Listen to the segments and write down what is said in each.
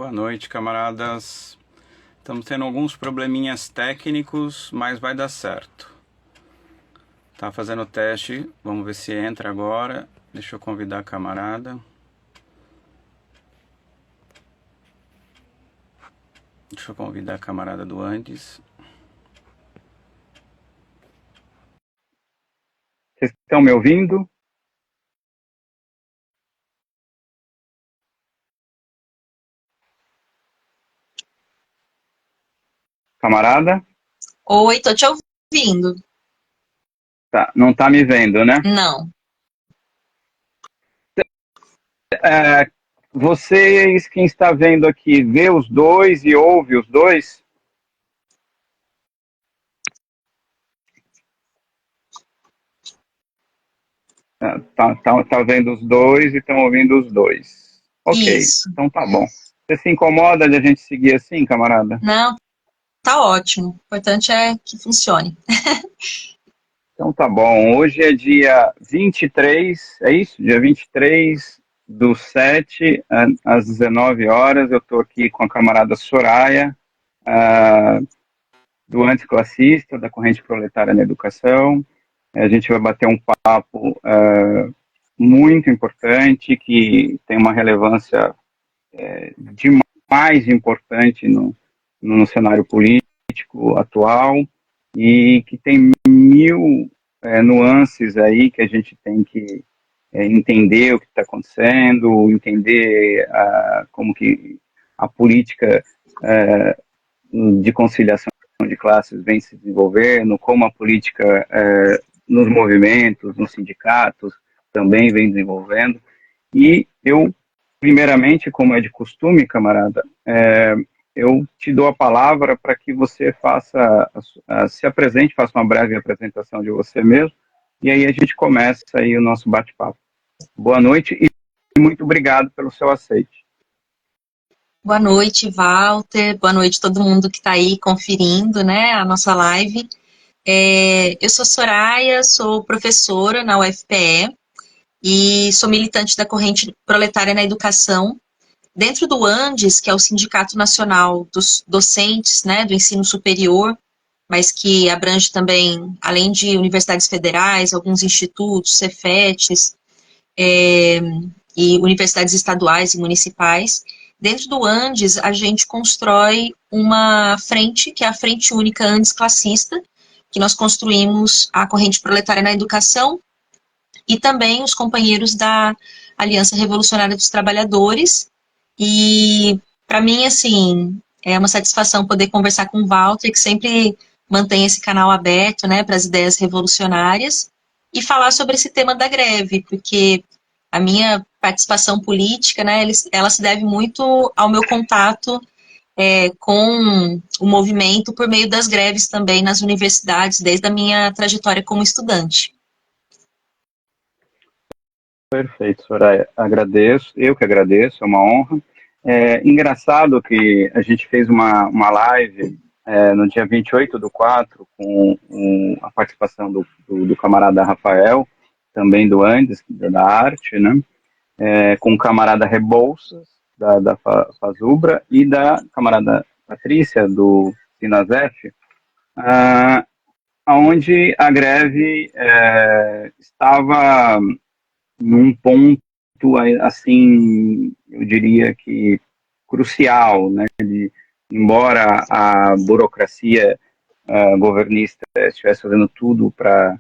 Boa noite, camaradas. Estamos tendo alguns probleminhas técnicos, mas vai dar certo. Tá fazendo o teste, vamos ver se entra agora. Deixa eu convidar a camarada. Deixa eu convidar a camarada do Andes. Vocês estão me ouvindo? Camarada? Oi, tô te ouvindo. Tá, não está me vendo, né? Não. Vocês, quem está vendo aqui, vê os dois e ouve os dois? Tá vendo os dois e estão ouvindo os dois. Ok, Isso. então tá bom. Você se incomoda de a gente seguir assim, camarada? Não, tá ótimo. O importante é que funcione. Então tá bom. Hoje é dia 23, é isso? Dia 23/7, às 19 horas. Eu estou aqui com a camarada Soraya, do Anticlassista, da Corrente Proletária na Educação. A gente vai bater um papo muito importante, que tem uma relevância demais importante no cenário político atual e que tem mil nuances aí que a gente tem que entender o que está acontecendo, entender como que a política de conciliação de classes vem se desenvolvendo, como a política nos movimentos, nos sindicatos também vem desenvolvendo. E eu, primeiramente, como é de costume, camarada, eu te dou a palavra para que você se apresente, faça uma breve apresentação de você mesmo, e aí a gente começa aí o nosso bate-papo. Boa noite e muito obrigado pelo seu aceite. Boa noite, Walter. Boa noite todo mundo que está aí conferindo, né, a nossa live. Eu sou Soraya, sou professora na UFPE e sou militante da Corrente Proletária na Educação. Dentro do Andes, que é o Sindicato Nacional dos Docentes, né, do Ensino Superior, mas que abrange também, além de universidades federais, alguns institutos, Cefetes, e universidades estaduais e municipais. Dentro do Andes, a gente constrói uma frente, que é a Frente Única Andes Classista, que nós construímos a Corrente Proletária na Educação, e também os companheiros da Aliança Revolucionária dos Trabalhadores. E, para mim, assim, é uma satisfação poder conversar com o Walter, que sempre mantém esse canal aberto, né, para as ideias revolucionárias, e falar sobre esse tema da greve, porque a minha participação política, né, ela se deve muito ao meu contato com o movimento por meio das greves também nas universidades, desde a minha trajetória como estudante. Perfeito, Soraya. Agradeço, eu que agradeço, é uma honra. Engraçado que a gente fez uma live no dia 28/4 com a participação do camarada Rafael, também do Andes, da arte, né? Com o camarada Rebouças, da Fazubra, e da camarada Patrícia, do Sinasef, onde a greve estava num ponto, assim, eu diria que crucial, né? Embora a burocracia governista estivesse fazendo tudo para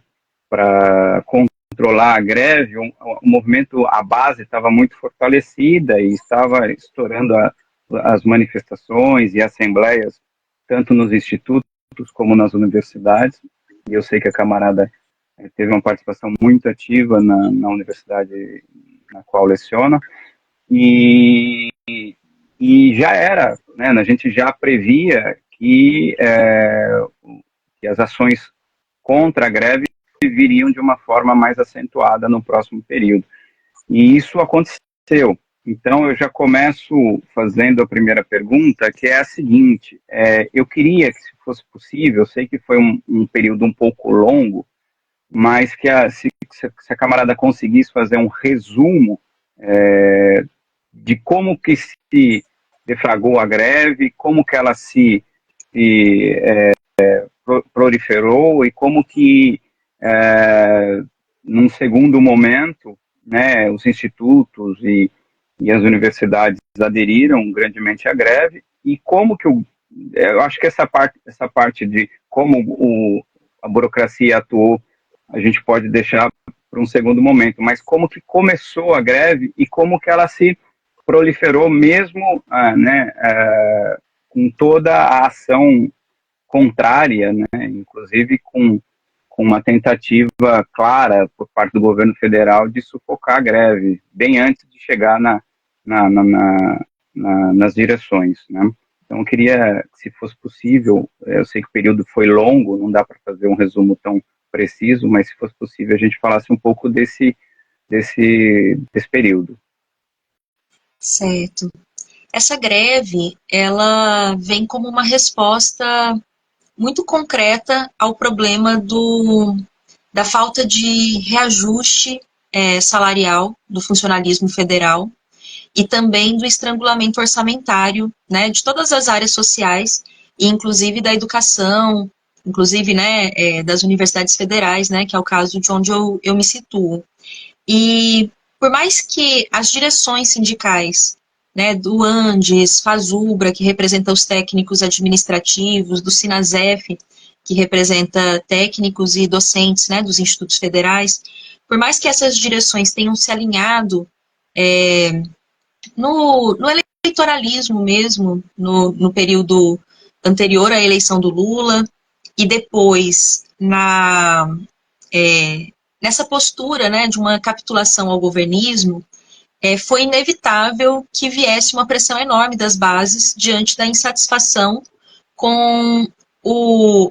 controlar a greve, o movimento, a base estava muito fortalecida e estava estourando as manifestações e assembleias, tanto nos institutos como nas universidades, e eu sei que a camarada teve uma participação muito ativa na universidade na qual leciona, e, e já era, né, a gente já previa que as ações contra a greve viriam de uma forma mais acentuada no próximo período. E isso aconteceu. Então, eu já começo fazendo a primeira pergunta, que é a seguinte: eu queria que, se fosse possível, eu sei que foi um período um pouco longo, mas que se a camarada conseguisse fazer um resumo de como que se deflagrou a greve, como que ela se proliferou e como que, num segundo momento, né, os institutos e as universidades aderiram grandemente à greve, e como que eu acho que essa parte de como a burocracia atuou, a gente pode deixar para um segundo momento, mas como que começou a greve e como que ela se proliferou mesmo, né, com toda a ação contrária, né, inclusive com uma tentativa clara por parte do governo federal de sufocar a greve, bem antes de chegar nas direções, né. Então, eu queria, se fosse possível, eu sei que o período foi longo, não dá para fazer um resumo tão preciso, mas se fosse possível a gente falasse um pouco desse período. Certo. Essa greve, ela vem como uma resposta muito concreta ao problema da falta de reajuste salarial do funcionalismo federal e também do estrangulamento orçamentário, né, de todas as áreas sociais, e inclusive da educação, inclusive, né, das universidades federais, né, que é o caso de onde eu me situo. E por mais que as direções sindicais, né, do Andes, Fazubra, que representa os técnicos administrativos, do Sinasef, que representa técnicos e docentes, né, dos institutos federais, por mais que essas direções tenham se alinhado no eleitoralismo mesmo, no período anterior à eleição do Lula, e depois nessa postura, né, de uma capitulação ao governismo, foi inevitável que viesse uma pressão enorme das bases diante da insatisfação com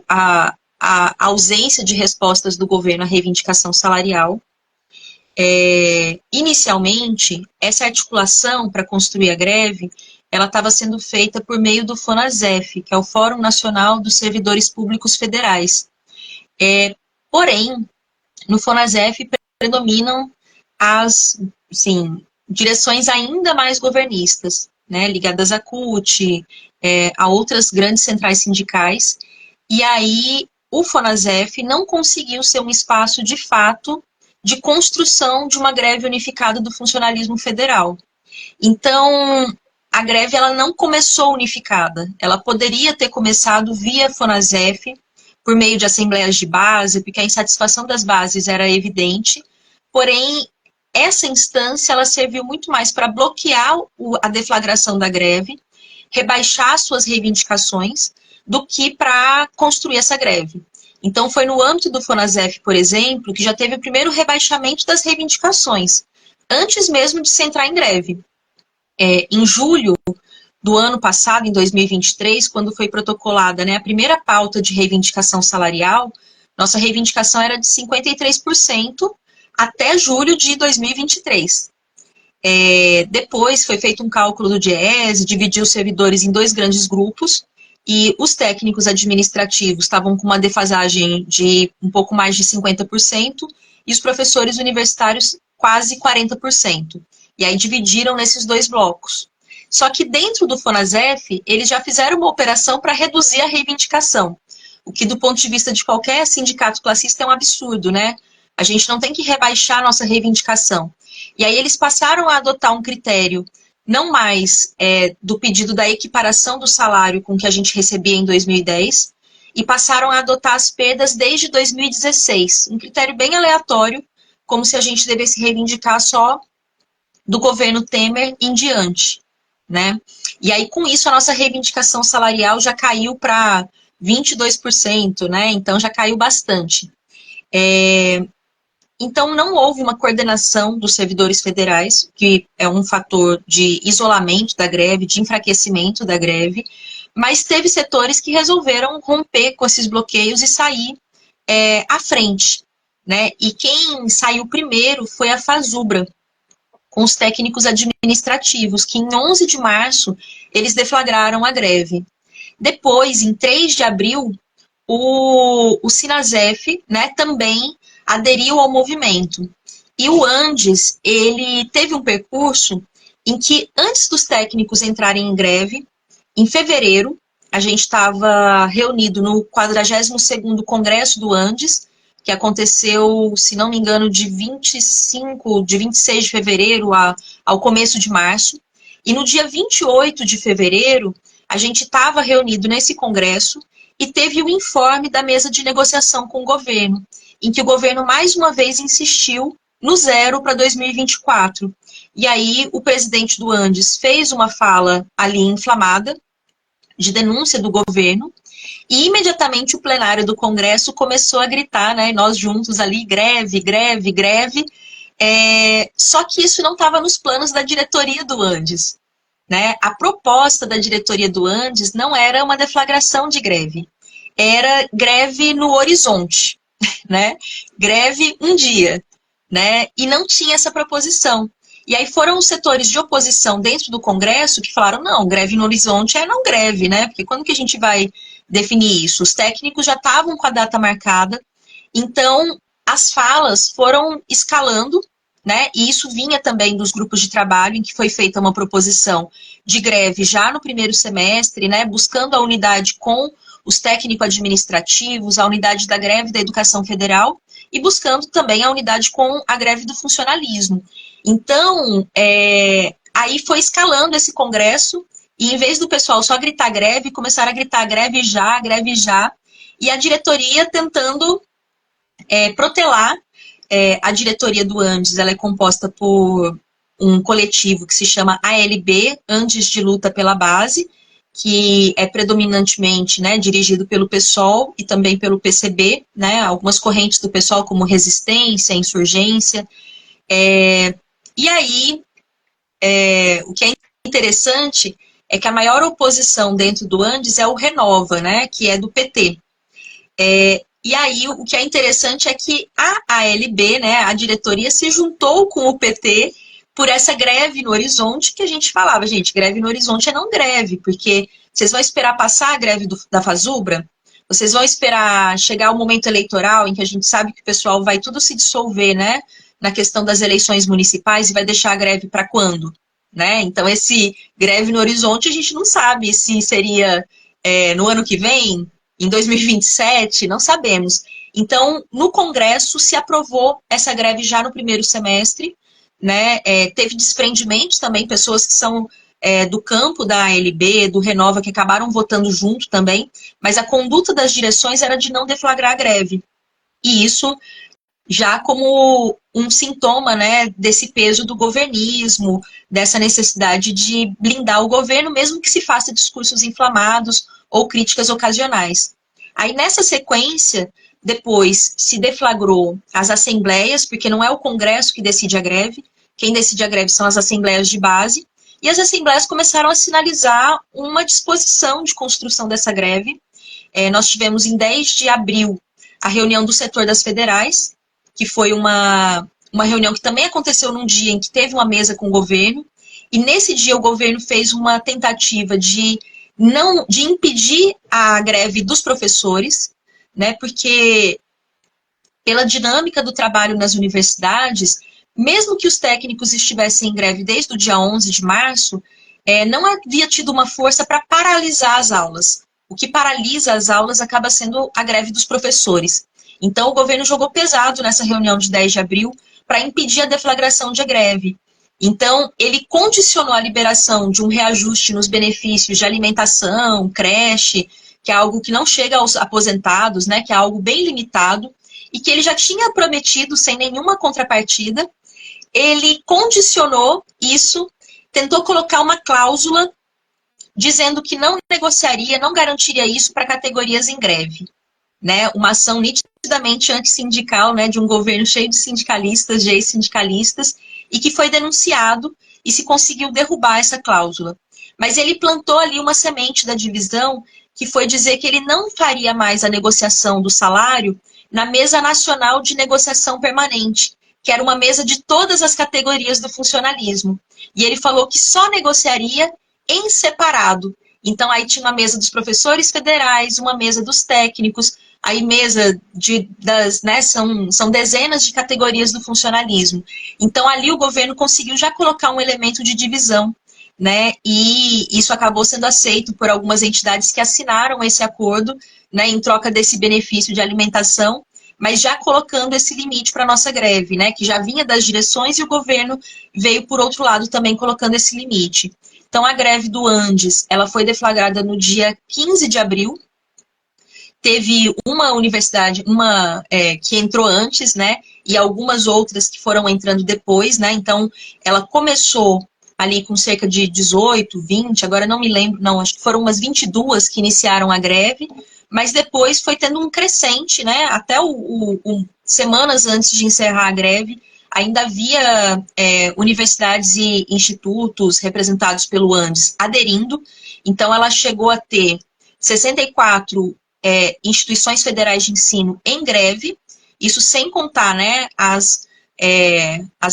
a ausência de respostas do governo à reivindicação salarial. Inicialmente, essa articulação para construir a greve, ela estava sendo feita por meio do FONASEF, que é o Fórum Nacional dos Servidores Públicos Federais. Porém, no FONASEF predominam as direções ainda mais governistas, né, ligadas à CUT, a outras grandes centrais sindicais, e aí o FONASEF não conseguiu ser um espaço de fato de construção de uma greve unificada do funcionalismo federal. Então, a greve ela não começou unificada, ela poderia ter começado via FONASEF, por meio de assembleias de base, porque a insatisfação das bases era evidente, porém, essa instância ela serviu muito mais para bloquear a deflagração da greve, rebaixar suas reivindicações, do que para construir essa greve. Então, foi no âmbito do FONASEF, por exemplo, que já teve o primeiro rebaixamento das reivindicações, antes mesmo de se entrar em greve. Em julho do ano passado, em 2023, quando foi protocolada, né, a primeira pauta de reivindicação salarial, nossa reivindicação era de 53% até julho de 2023. Depois foi feito um cálculo do DIEESE, dividiu os servidores em 2 grandes grupos, e os técnicos administrativos estavam com uma defasagem de um pouco mais de 50%, e os professores universitários quase 40%. E aí dividiram nesses 2 blocos. Só que dentro do FONASEF, eles já fizeram uma operação para reduzir a reivindicação, o que do ponto de vista de qualquer sindicato classista é um absurdo, né? A gente não tem que rebaixar a nossa reivindicação. E aí eles passaram a adotar um critério não mais do pedido da equiparação do salário com que a gente recebia em 2010, e passaram a adotar as perdas desde 2016, um critério bem aleatório, como se a gente devesse reivindicar só do governo Temer em diante, né? E aí, com isso, a nossa reivindicação salarial já caiu para 22%, né? Então, já caiu bastante. Então, não houve uma coordenação dos servidores federais, que é um fator de isolamento da greve, de enfraquecimento da greve, mas teve setores que resolveram romper com esses bloqueios e sair à frente, né? E quem saiu primeiro foi a Fazubra, com os técnicos administrativos, que em 11 de março eles deflagraram a greve. Depois, em 3 de abril, o Sinasef, né, também aderiu ao movimento. E o Andes, ele teve um percurso em que, antes dos técnicos entrarem em greve, em fevereiro, a gente estava reunido no 42º Congresso do Andes, que aconteceu, se não me engano, de 26 de fevereiro ao começo de março. E no dia 28 de fevereiro, a gente estava reunido nesse congresso e teve o informe da mesa de negociação com o governo, em que o governo mais uma vez insistiu no zero para 2024. E aí o presidente do Andes fez uma fala ali inflamada, de denúncia do governo, e imediatamente o plenário do Congresso começou a gritar, né, nós juntos ali, greve, greve, greve, só que isso não estava nos planos da diretoria do Andes, né? A proposta da diretoria do Andes não era uma deflagração de greve, era greve no horizonte, né? Greve um dia, né? E não tinha essa proposição. E aí foram os setores de oposição dentro do Congresso que falaram, não, greve no horizonte é não greve, né? Porque quando que a gente vai definir isso? Os técnicos já estavam com a data marcada, então as falas foram escalando, né? E isso vinha também dos grupos de trabalho, em que foi feita uma proposição de greve já no primeiro semestre, né? Buscando a unidade com os técnico-administrativos, a unidade da greve da educação federal e buscando também a unidade com a greve do funcionalismo. Então, aí foi escalando esse congresso e em vez do pessoal só gritar greve, começaram a gritar greve já, e a diretoria tentando protelar. A diretoria do Andes, ela é composta por um coletivo que se chama ALB, Andes de Luta pela Base, que é predominantemente, né, dirigido pelo PSOL e também pelo PCB, né, algumas correntes do PSOL como resistência, insurgência. E aí, o que é interessante é que a maior oposição dentro do Andes é o Renova, né, que é do PT. E aí, o que é interessante é que a ALB, né, a diretoria, se juntou com o PT por essa greve no horizonte, que a gente falava, gente, greve no horizonte é não greve, porque vocês vão esperar passar a greve da Fazubra, vocês vão esperar chegar o momento eleitoral, em que a gente sabe que o pessoal vai tudo se dissolver, né, na questão das eleições municipais, e vai deixar a greve para quando? Né? Então, esse greve no horizonte, a gente não sabe se seria no ano que vem, em 2027, não sabemos. Então, no Congresso se aprovou essa greve já no primeiro semestre, né? Teve desprendimentos também, pessoas que são do campo da ALB, do Renova, que acabaram votando junto também, mas a conduta das direções era de não deflagrar a greve. E isso já como um sintoma, né, desse peso do governismo, dessa necessidade de blindar o governo, mesmo que se faça discursos inflamados ou críticas ocasionais. Aí, nessa sequência, depois se deflagrou as assembleias, porque não é o Congresso que decide a greve, quem decide a greve são as assembleias de base, e as assembleias começaram a sinalizar uma disposição de construção dessa greve. Nós tivemos em 10 de abril a reunião do setor das federais, que foi uma reunião que também aconteceu num dia em que teve uma mesa com o governo, e nesse dia o governo fez uma tentativa de impedir a greve dos professores, né, porque pela dinâmica do trabalho nas universidades, mesmo que os técnicos estivessem em greve desde o dia 11 de março, não havia tido uma força para paralisar as aulas. O que paralisa as aulas acaba sendo a greve dos professores. Então, o governo jogou pesado nessa reunião de 10 de abril para impedir a deflagração de greve. Então, ele condicionou a liberação de um reajuste nos benefícios de alimentação, creche, que é algo que não chega aos aposentados, né, que é algo bem limitado, e que ele já tinha prometido sem nenhuma contrapartida. Ele condicionou isso, tentou colocar uma cláusula dizendo que não negociaria, não garantiria isso para categorias em greve. Né, uma ação nitidamente antissindical, né, de um governo cheio de sindicalistas, de ex-sindicalistas, e que foi denunciado e se conseguiu derrubar essa cláusula. Mas ele plantou ali uma semente da divisão, que foi dizer que ele não faria mais a negociação do salário na mesa nacional de negociação permanente, que era uma mesa de todas as categorias do funcionalismo. E ele falou que só negociaria em separado. Então, aí tinha uma mesa dos professores federais, uma mesa dos técnicos, aí mesa né, são dezenas de categorias do funcionalismo. Então, ali o governo conseguiu já colocar um elemento de divisão, né, e isso acabou sendo aceito por algumas entidades que assinaram esse acordo, né, em troca desse benefício de alimentação, mas já colocando esse limite para a nossa greve, né, que já vinha das direções e o governo veio, por outro lado, também colocando esse limite. Então, a greve do Andes, ela foi deflagrada no dia 15 de abril, teve uma universidade, que entrou antes, né, e algumas outras que foram entrando depois, né, então ela começou ali com cerca de 18, 20, agora não me lembro, não, acho que foram umas 22 que iniciaram a greve, mas depois foi tendo um crescente, né, até semanas antes de encerrar a greve, ainda havia universidades e institutos representados pelo Andes aderindo, então ela chegou a ter 64 instituições federais de ensino em greve, isso sem contar, né, as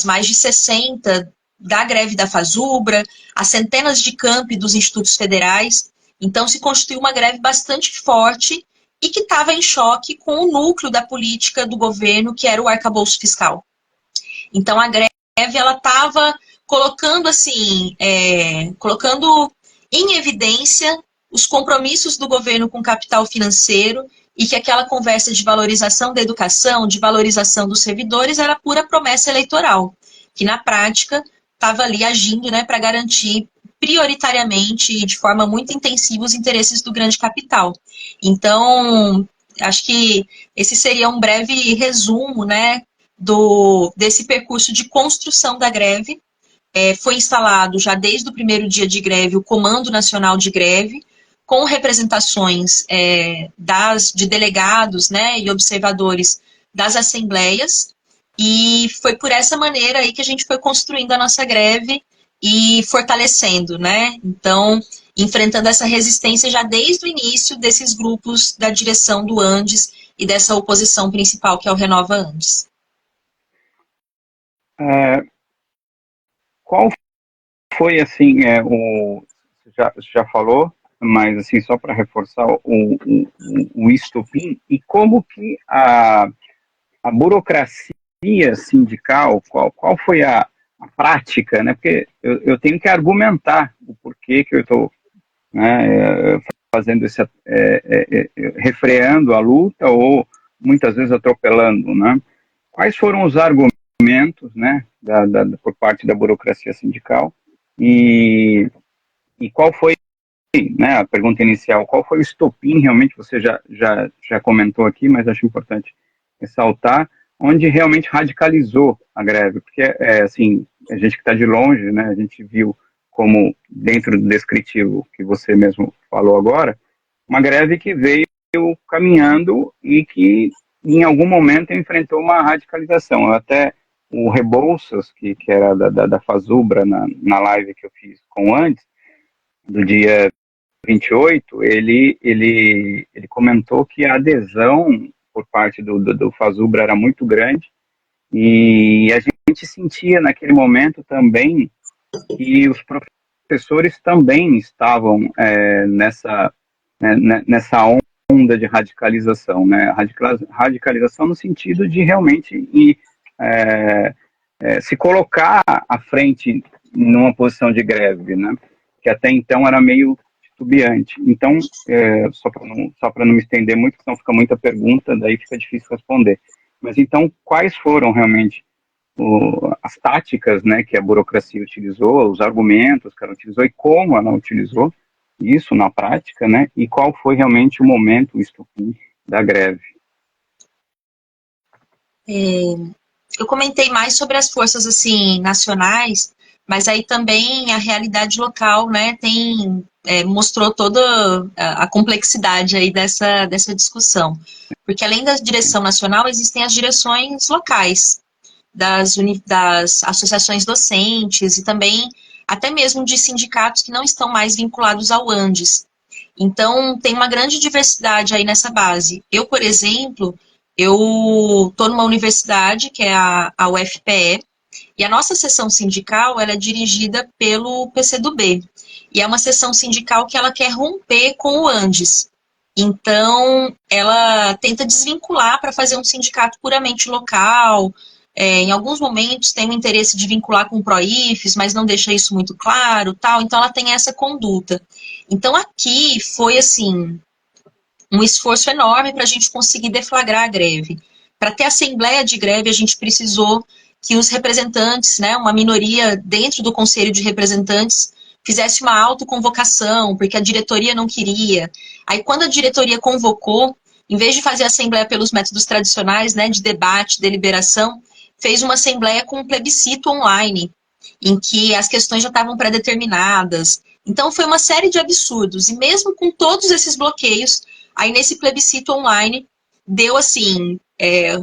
mais de 60 da greve da FASUBRA, as centenas de campi dos institutos federais. Então, se constituiu uma greve bastante forte e que estava em choque com o núcleo da política do governo, que era o arcabouço fiscal. Então, a greve ela estava colocando, assim, colocando em evidência os compromissos do governo com o capital financeiro e que aquela conversa de valorização da educação, de valorização dos servidores, era pura promessa eleitoral, que na prática estava ali agindo, né, para garantir prioritariamente e de forma muito intensiva os interesses do grande capital. Então, acho que esse seria um breve resumo, né, desse percurso de construção da greve. Foi instalado já desde o primeiro dia de greve o Comando Nacional de Greve, com representações de delegados, né, e observadores das assembleias, e foi por essa maneira aí que a gente foi construindo a nossa greve e fortalecendo, né, então, enfrentando essa resistência já desde o início desses grupos da direção do Andes e dessa oposição principal que é o Renova Andes. Qual foi, assim, você já falou, mas, assim, só para reforçar o estopim, e como que a burocracia sindical, qual foi a prática, né, porque eu tenho que argumentar o porquê que eu estou, né, fazendo refreando a luta ou muitas vezes atropelando, né? Quais foram os argumentos, né, por parte da burocracia sindical e qual foi, né, a pergunta inicial, qual foi o estopim, realmente você já comentou aqui, mas acho importante ressaltar, onde realmente radicalizou a greve, porque, assim, a gente que está de longe, né, a gente viu como, dentro do descritivo que você mesmo falou agora, uma greve que veio caminhando e que, em algum momento, enfrentou uma radicalização. Até o Rebouças, que era da FASUBRA, na live que eu fiz com o Andes, do dia 28, ele comentou que a adesão por parte do FASUBRA era muito grande e a gente sentia naquele momento também que os professores também estavam nessa onda de radicalização, né? Radicalização no sentido de realmente se colocar à frente numa posição de greve, né? Que até então era meio titubeante. Então, só para não me estender muito, senão fica muita pergunta, daí fica difícil responder. Mas então, quais foram realmente as táticas, né, que a burocracia utilizou, os argumentos que ela utilizou e como ela utilizou isso na prática, né, e qual foi realmente o momento, o estopim da greve? Eu comentei mais sobre as forças, assim, nacionais, mas aí também a realidade local, né, mostrou toda a complexidade aí dessa discussão. Porque além da direção nacional, existem as direções locais, das associações docentes e também até mesmo de sindicatos que não estão mais vinculados ao Andes. Então, tem uma grande diversidade aí nessa base. Eu, por exemplo, eu estou numa universidade, que é a UFPE, e a nossa seção sindical ela é dirigida pelo PCdoB. E é uma seção sindical que ela quer romper com o Andes. Então, ela tenta desvincular para fazer um sindicato puramente local. Em alguns momentos tem o interesse de vincular com o PROIFES, mas não deixa isso muito claro, tal. Então, ela tem essa conduta. Então, aqui foi, assim, um esforço enorme para a gente conseguir deflagrar a greve. Para ter assembleia de greve, a gente precisou que os representantes, né, uma minoria dentro do Conselho de Representantes, fizesse uma autoconvocação, porque a diretoria não queria. Aí, quando a diretoria convocou, em vez de fazer a assembleia pelos métodos tradicionais, né, de debate, deliberação, fez uma assembleia com um plebiscito online, em que as questões já estavam pré-determinadas. Então, foi uma série de absurdos. E mesmo com todos esses bloqueios, aí nesse plebiscito online, deu, assim,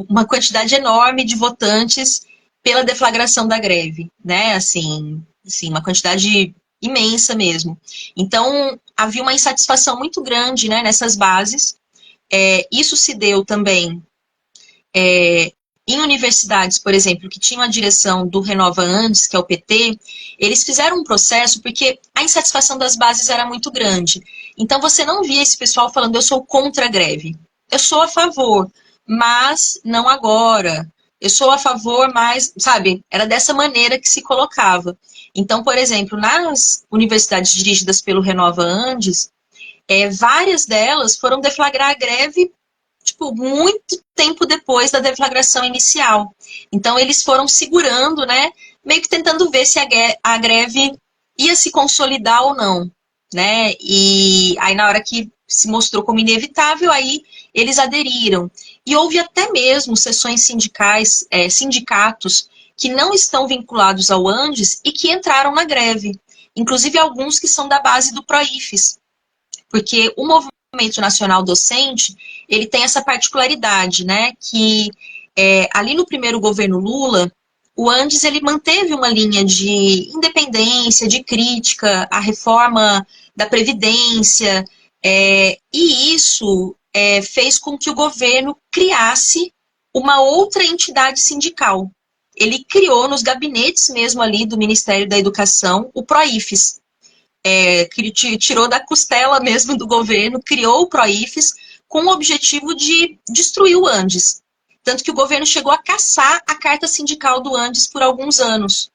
uma quantidade enorme de votantes pela deflagração da greve, né? Assim, uma quantidade imensa mesmo. Então, havia uma insatisfação muito grande, né, nessas bases. Isso se deu também em universidades, por exemplo, que tinham a direção do Renova Andes, que é o PT, eles fizeram um processo porque a insatisfação das bases era muito grande. Então, você não via esse pessoal falando, eu sou contra a greve. Eu sou a favor, mas não agora. Eu sou a favor, mas, sabe, era dessa maneira que se colocava. Então, por exemplo, nas universidades dirigidas pelo Renova Andes, várias delas foram deflagrar a greve tipo, muito tempo depois da deflagração inicial. Então, eles foram segurando, né, meio que tentando ver se a greve ia se consolidar ou não, né, e aí na hora que se mostrou como inevitável, aí eles aderiram. E houve até mesmo sessões sindicais, sindicatos que não estão vinculados ao Andes e que entraram na greve, inclusive alguns que são da base do PROIFES, porque o Movimento Nacional Docente, ele tem essa particularidade, né, que ali no primeiro governo Lula, o Andes, ele manteve uma linha de independência, de crítica à reforma da Previdência, e isso fez com que o governo criasse uma outra entidade sindical. Ele criou nos gabinetes mesmo ali do Ministério da Educação o PROIFES, que ele tirou da costela mesmo do governo, criou o PROIFES com o objetivo de destruir o Andes. Tanto que o governo chegou a caçar a carta sindical do Andes por alguns anos.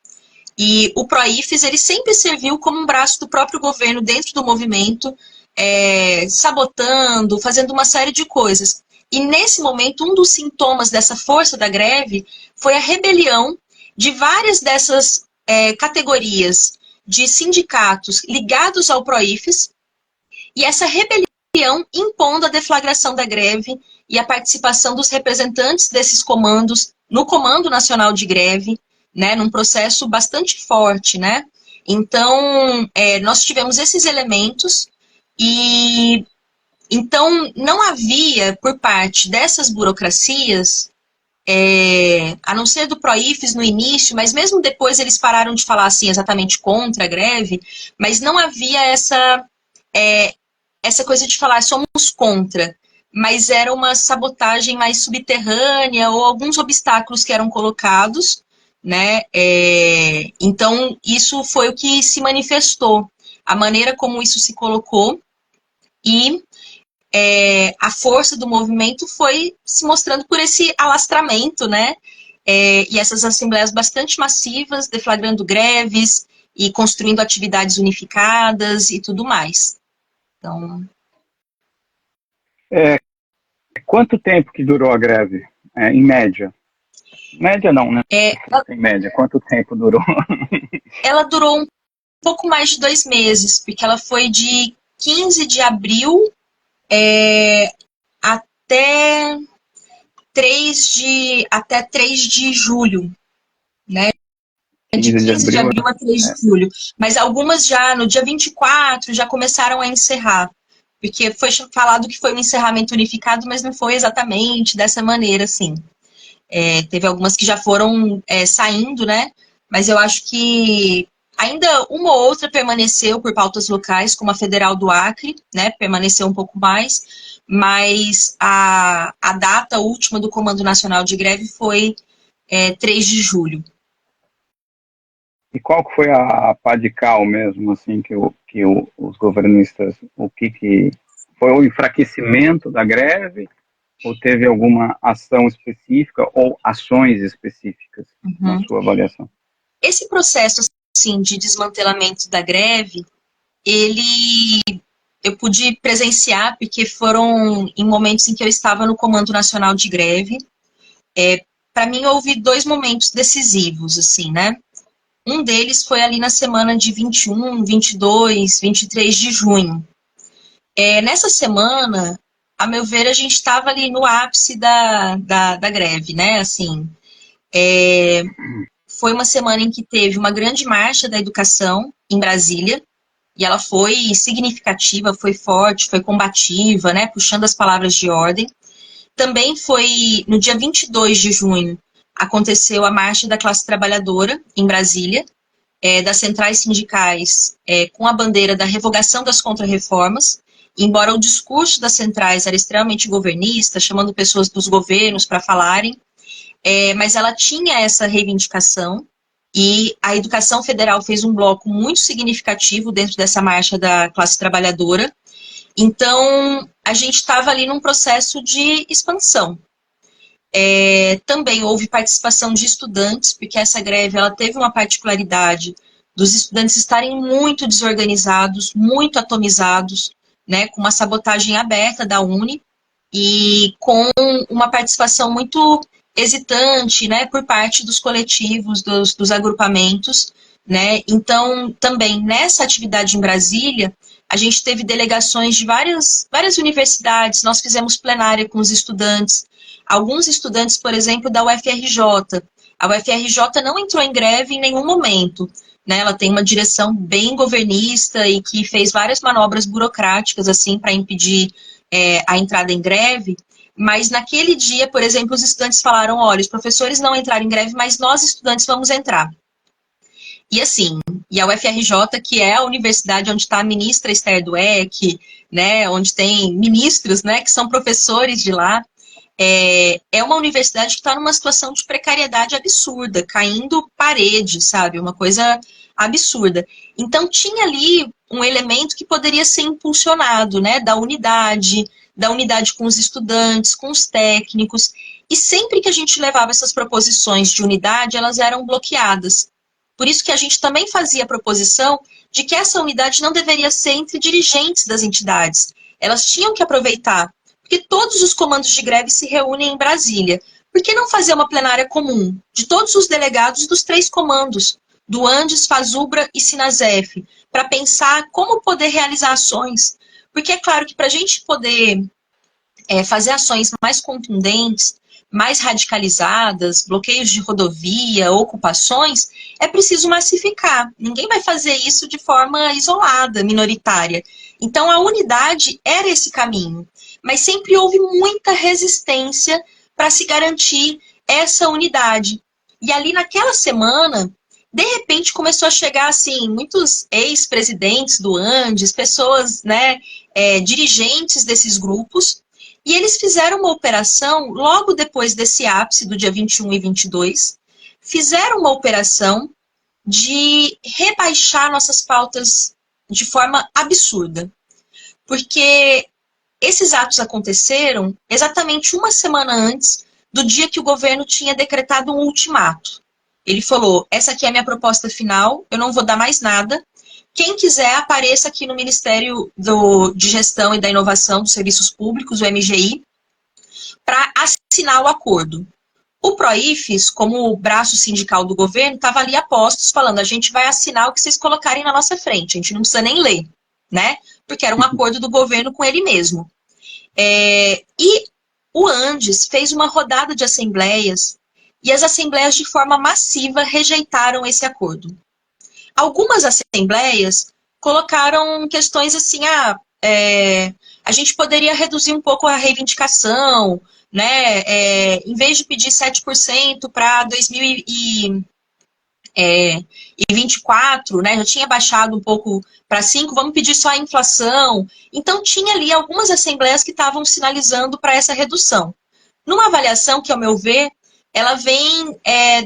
E o PROIFES, ele sempre serviu como um braço do próprio governo dentro do movimento, sabotando, fazendo uma série de coisas. E nesse momento, um dos sintomas dessa força da greve foi a rebelião de várias dessas categorias de sindicatos ligados ao PROIFES, e essa rebelião impondo a deflagração da greve e a participação dos representantes desses comandos no Comando Nacional de Greve, né, num processo bastante forte, né? Então, nós tivemos esses elementos e então não havia por parte dessas burocracias, a não ser do PROIFES no início, mas mesmo depois eles pararam de falar assim exatamente contra a greve, mas não havia essa coisa de falar somos contra, mas era uma sabotagem mais subterrânea ou alguns obstáculos que eram colocados, né? Então isso foi o que se manifestou, a maneira como isso se colocou e a força do movimento foi se mostrando por esse alastramento, né? E essas assembleias bastante massivas, deflagrando greves e construindo atividades unificadas e tudo mais. Então, Quanto tempo que durou a greve, em média? Média não, né? Em média, quanto tempo durou? Ela durou um pouco mais de 2 meses, porque ela foi de 15 de abril até 3 de julho, né? De 15 de abril a 3 de julho. Mas algumas já, no dia 24, já começaram a encerrar. Porque foi falado que foi um encerramento unificado, mas não foi exatamente dessa maneira, assim. Teve algumas que já foram saindo, né? Mas eu acho que ainda uma ou outra permaneceu por pautas locais, como a Federal do Acre, né? Permaneceu um pouco mais, mas a data última do Comando Nacional de Greve foi 3 de julho. E qual que foi a pá de cal mesmo, assim, que os governistas, o que Foi o enfraquecimento da greve ou teve alguma ação específica ou ações específicas na sua avaliação? Esse processo, assim, de desmantelamento da greve, eu pude presenciar porque foram em momentos em que eu estava no Comando Nacional de Greve. Para mim, houve 2 momentos decisivos, assim, né? Um deles foi ali na semana de 21, 22, 23 de junho. Nessa semana, a meu ver, a gente estava ali no ápice da greve, né? Assim, foi uma semana em que teve uma grande marcha da educação em Brasília, e ela foi significativa, foi forte, foi combativa, né? Puxando as palavras de ordem. Também foi no dia 22 de junho, aconteceu a marcha da classe trabalhadora em Brasília, das centrais sindicais, com a bandeira da revogação das contrarreformas, embora o discurso das centrais era extremamente governista, chamando pessoas dos governos para falarem, mas ela tinha essa reivindicação, e a Educação Federal fez um bloco muito significativo dentro dessa marcha da classe trabalhadora. Então, a gente estava ali num processo de expansão. Também houve participação de estudantes, porque essa greve ela teve uma particularidade dos estudantes estarem muito desorganizados, muito atomizados, né, com uma sabotagem aberta da Uni e com uma participação muito hesitante, né, por parte dos coletivos, dos agrupamentos, né. Então, também nessa atividade em Brasília, a gente teve delegações de várias universidades, nós fizemos plenária com os estudantes. Alguns estudantes, por exemplo, da UFRJ. A UFRJ não entrou em greve em nenhum momento, né? Ela tem uma direção bem governista e que fez várias manobras burocráticas assim para impedir a entrada em greve. Mas naquele dia, por exemplo, os estudantes falaram: olha, os professores não entraram em greve, mas nós, estudantes, vamos entrar. E assim, e a UFRJ, que é a universidade onde está a ministra Esther Dweck, né, onde tem ministros, né, que são professores de lá, é uma universidade que está numa situação de precariedade absurda, caindo parede, sabe? Uma coisa absurda. Então, tinha ali um elemento que poderia ser impulsionado, né? Da unidade com os estudantes, com os técnicos. E sempre que a gente levava essas proposições de unidade, elas eram bloqueadas. Por isso que a gente também fazia a proposição de que essa unidade não deveria ser entre dirigentes das entidades. Elas tinham que aproveitar, porque todos os comandos de greve se reúnem em Brasília. Por que não fazer uma plenária comum de todos os delegados dos 3 comandos, do Andes, Fazubra e Sinasef, para pensar como poder realizar ações? Porque é claro que para a gente poder fazer ações mais contundentes, mais radicalizadas, bloqueios de rodovia, ocupações, é preciso massificar. Ninguém vai fazer isso de forma isolada, minoritária. Então, a unidade era esse caminho. Mas sempre houve muita resistência para se garantir essa unidade. E ali naquela semana, de repente começou a chegar assim, muitos ex-presidentes do Andes, pessoas, né, dirigentes desses grupos, e eles fizeram uma operação logo depois desse ápice do dia 21 e 22, fizeram uma operação de rebaixar nossas pautas de forma absurda. Porque esses atos aconteceram exatamente uma semana antes do dia que o governo tinha decretado um ultimato. Ele falou: essa aqui é a minha proposta final, eu não vou dar mais nada. Quem quiser, apareça aqui no Ministério de Gestão e da Inovação dos Serviços Públicos, o MGI, para assinar o acordo. O PROIFES, como o braço sindical do governo, estava ali a postos, falando: a gente vai assinar o que vocês colocarem na nossa frente, a gente não precisa nem ler, né? Porque era um acordo do governo com ele mesmo. E o Andes fez uma rodada de assembleias, e as assembleias, de forma massiva, rejeitaram esse acordo. Algumas assembleias colocaram questões assim: a gente poderia reduzir um pouco a reivindicação, né? Em vez de pedir 7% para 2024, né? Já tinha baixado um pouco para 5%, vamos pedir só a inflação. Então, tinha ali algumas assembleias que estavam sinalizando para essa redução. Numa avaliação que, ao meu ver, ela vem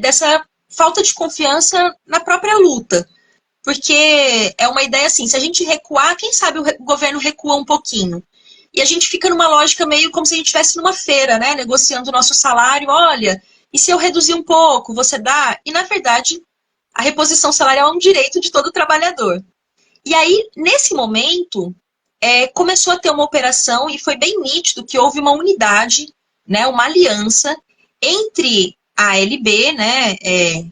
dessa falta de confiança na própria luta. Porque é uma ideia assim: se a gente recuar, quem sabe o governo recua um pouquinho. e a gente fica numa lógica meio como se a gente estivesse numa feira, né, negociando o nosso salário, olha, e se eu reduzir um pouco, você dá? E, na verdade, a reposição salarial é um direito de todo trabalhador. E aí, nesse momento, começou a ter uma operação e foi bem nítido que houve uma unidade, né, uma aliança entre a ALB, né,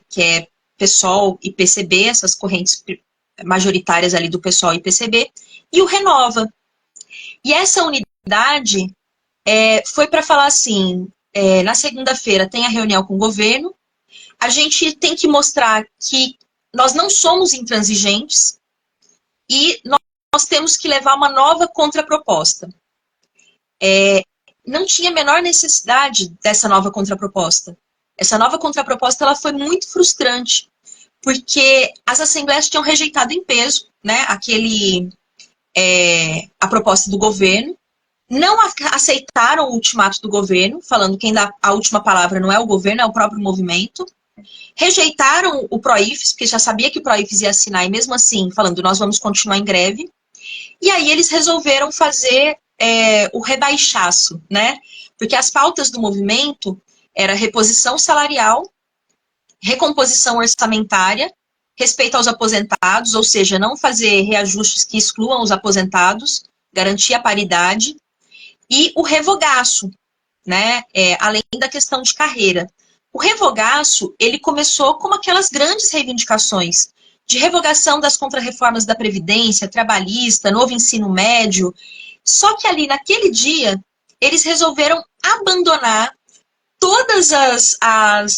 que é PSOL e PCB, essas correntes majoritárias ali do PSOL e PCB, e o Renova. E essa unidade foi para falar assim, na segunda-feira tem a reunião com o governo, a gente tem que mostrar que nós não somos intransigentes e nós temos que levar uma nova contraproposta. Não tinha a menor necessidade dessa nova contraproposta. Essa nova contraproposta ela foi muito frustrante, porque as assembleias tinham rejeitado em peso, né, a proposta do governo, não aceitaram o ultimato do governo, falando que quem dá a última palavra não é o governo, é o próprio movimento. Rejeitaram o PROIFES, porque já sabia que o PROIFES ia assinar, e mesmo assim, falando, nós vamos continuar em greve. E aí eles resolveram fazer o rebaixaço, né? Porque as pautas do movimento era reposição salarial, recomposição orçamentária, respeito aos aposentados, ou seja, não fazer reajustes que excluam os aposentados, garantir a paridade, e o revogaço, né? Além da questão de carreira. O revogaço, ele começou como aquelas grandes reivindicações de revogação das contrarreformas da Previdência, trabalhista, novo ensino médio. Só que ali, naquele dia, eles resolveram abandonar todas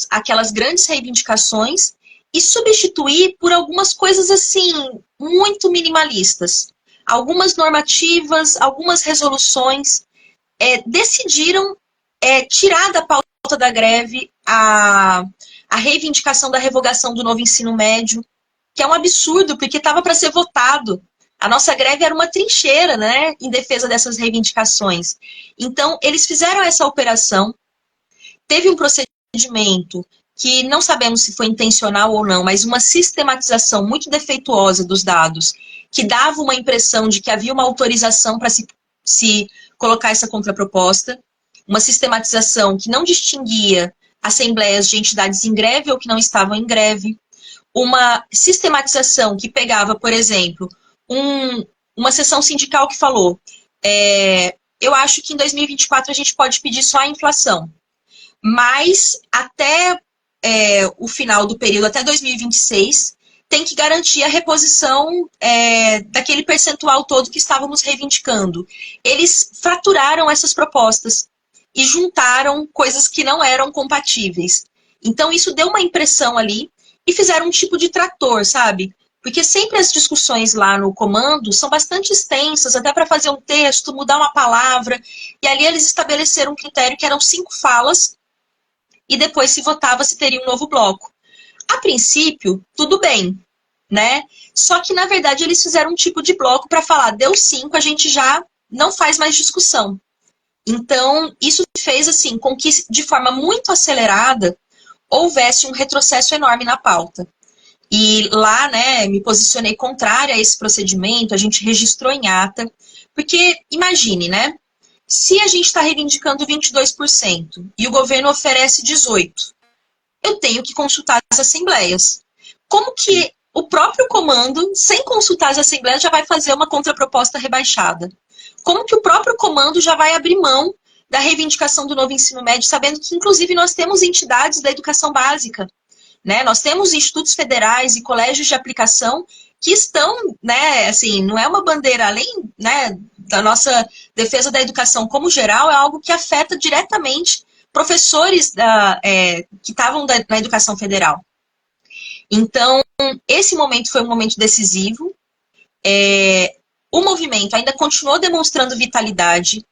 aquelas grandes reivindicações e substituir por algumas coisas, assim, muito minimalistas. Algumas normativas, algumas resoluções decidiram tirar da pauta da greve a reivindicação da revogação do novo ensino médio, que é um absurdo, porque estava para ser votado. A nossa greve era uma trincheira, né, em defesa dessas reivindicações. Então, eles fizeram essa operação, teve um procedimento que não sabemos se foi intencional ou não, mas uma sistematização muito defeituosa dos dados, que dava uma impressão de que havia uma autorização para se colocar essa contraproposta, uma sistematização que não distinguia assembleias de entidades em greve ou que não estavam em greve, uma sistematização que pegava, por exemplo, uma seção sindical que falou eu acho que em 2024 a gente pode pedir só a inflação, mas até o final do período, até 2026, tem que garantir a reposição daquele percentual todo que estávamos reivindicando. Eles fraturaram essas propostas e juntaram coisas que não eram compatíveis. Então, isso deu uma impressão ali e fizeram um tipo de trator, sabe? Porque sempre as discussões lá no comando são bastante extensas, até para fazer um texto, mudar uma palavra, e ali eles estabeleceram um critério que eram 5 falas, e depois se votava se teria um novo bloco. A princípio, tudo bem, né? Só que, na verdade, eles fizeram um tipo de bloco para falar, deu 5, a gente já não faz mais discussão. Então, isso fez, assim, com que, de forma muito acelerada, houvesse um retrocesso enorme na pauta. E lá, né, me posicionei contrária a esse procedimento, a gente registrou em ata, porque, imagine, né, se a gente está reivindicando 22% e o governo oferece 18%, eu tenho que consultar as assembleias. Como que o próprio comando, sem consultar as assembleias, já vai fazer uma contraproposta rebaixada? Como que o próprio comando já vai abrir mão da reivindicação do novo ensino médio, sabendo que, inclusive, nós temos entidades da educação básica, né? Nós temos institutos federais e colégios de aplicação que estão, né, assim, não é uma bandeira, além, né, da nossa defesa da educação como geral, é algo que afeta diretamente professores que estavam na educação federal. Então, esse momento foi um momento decisivo. O movimento ainda continuou demonstrando vitalidade,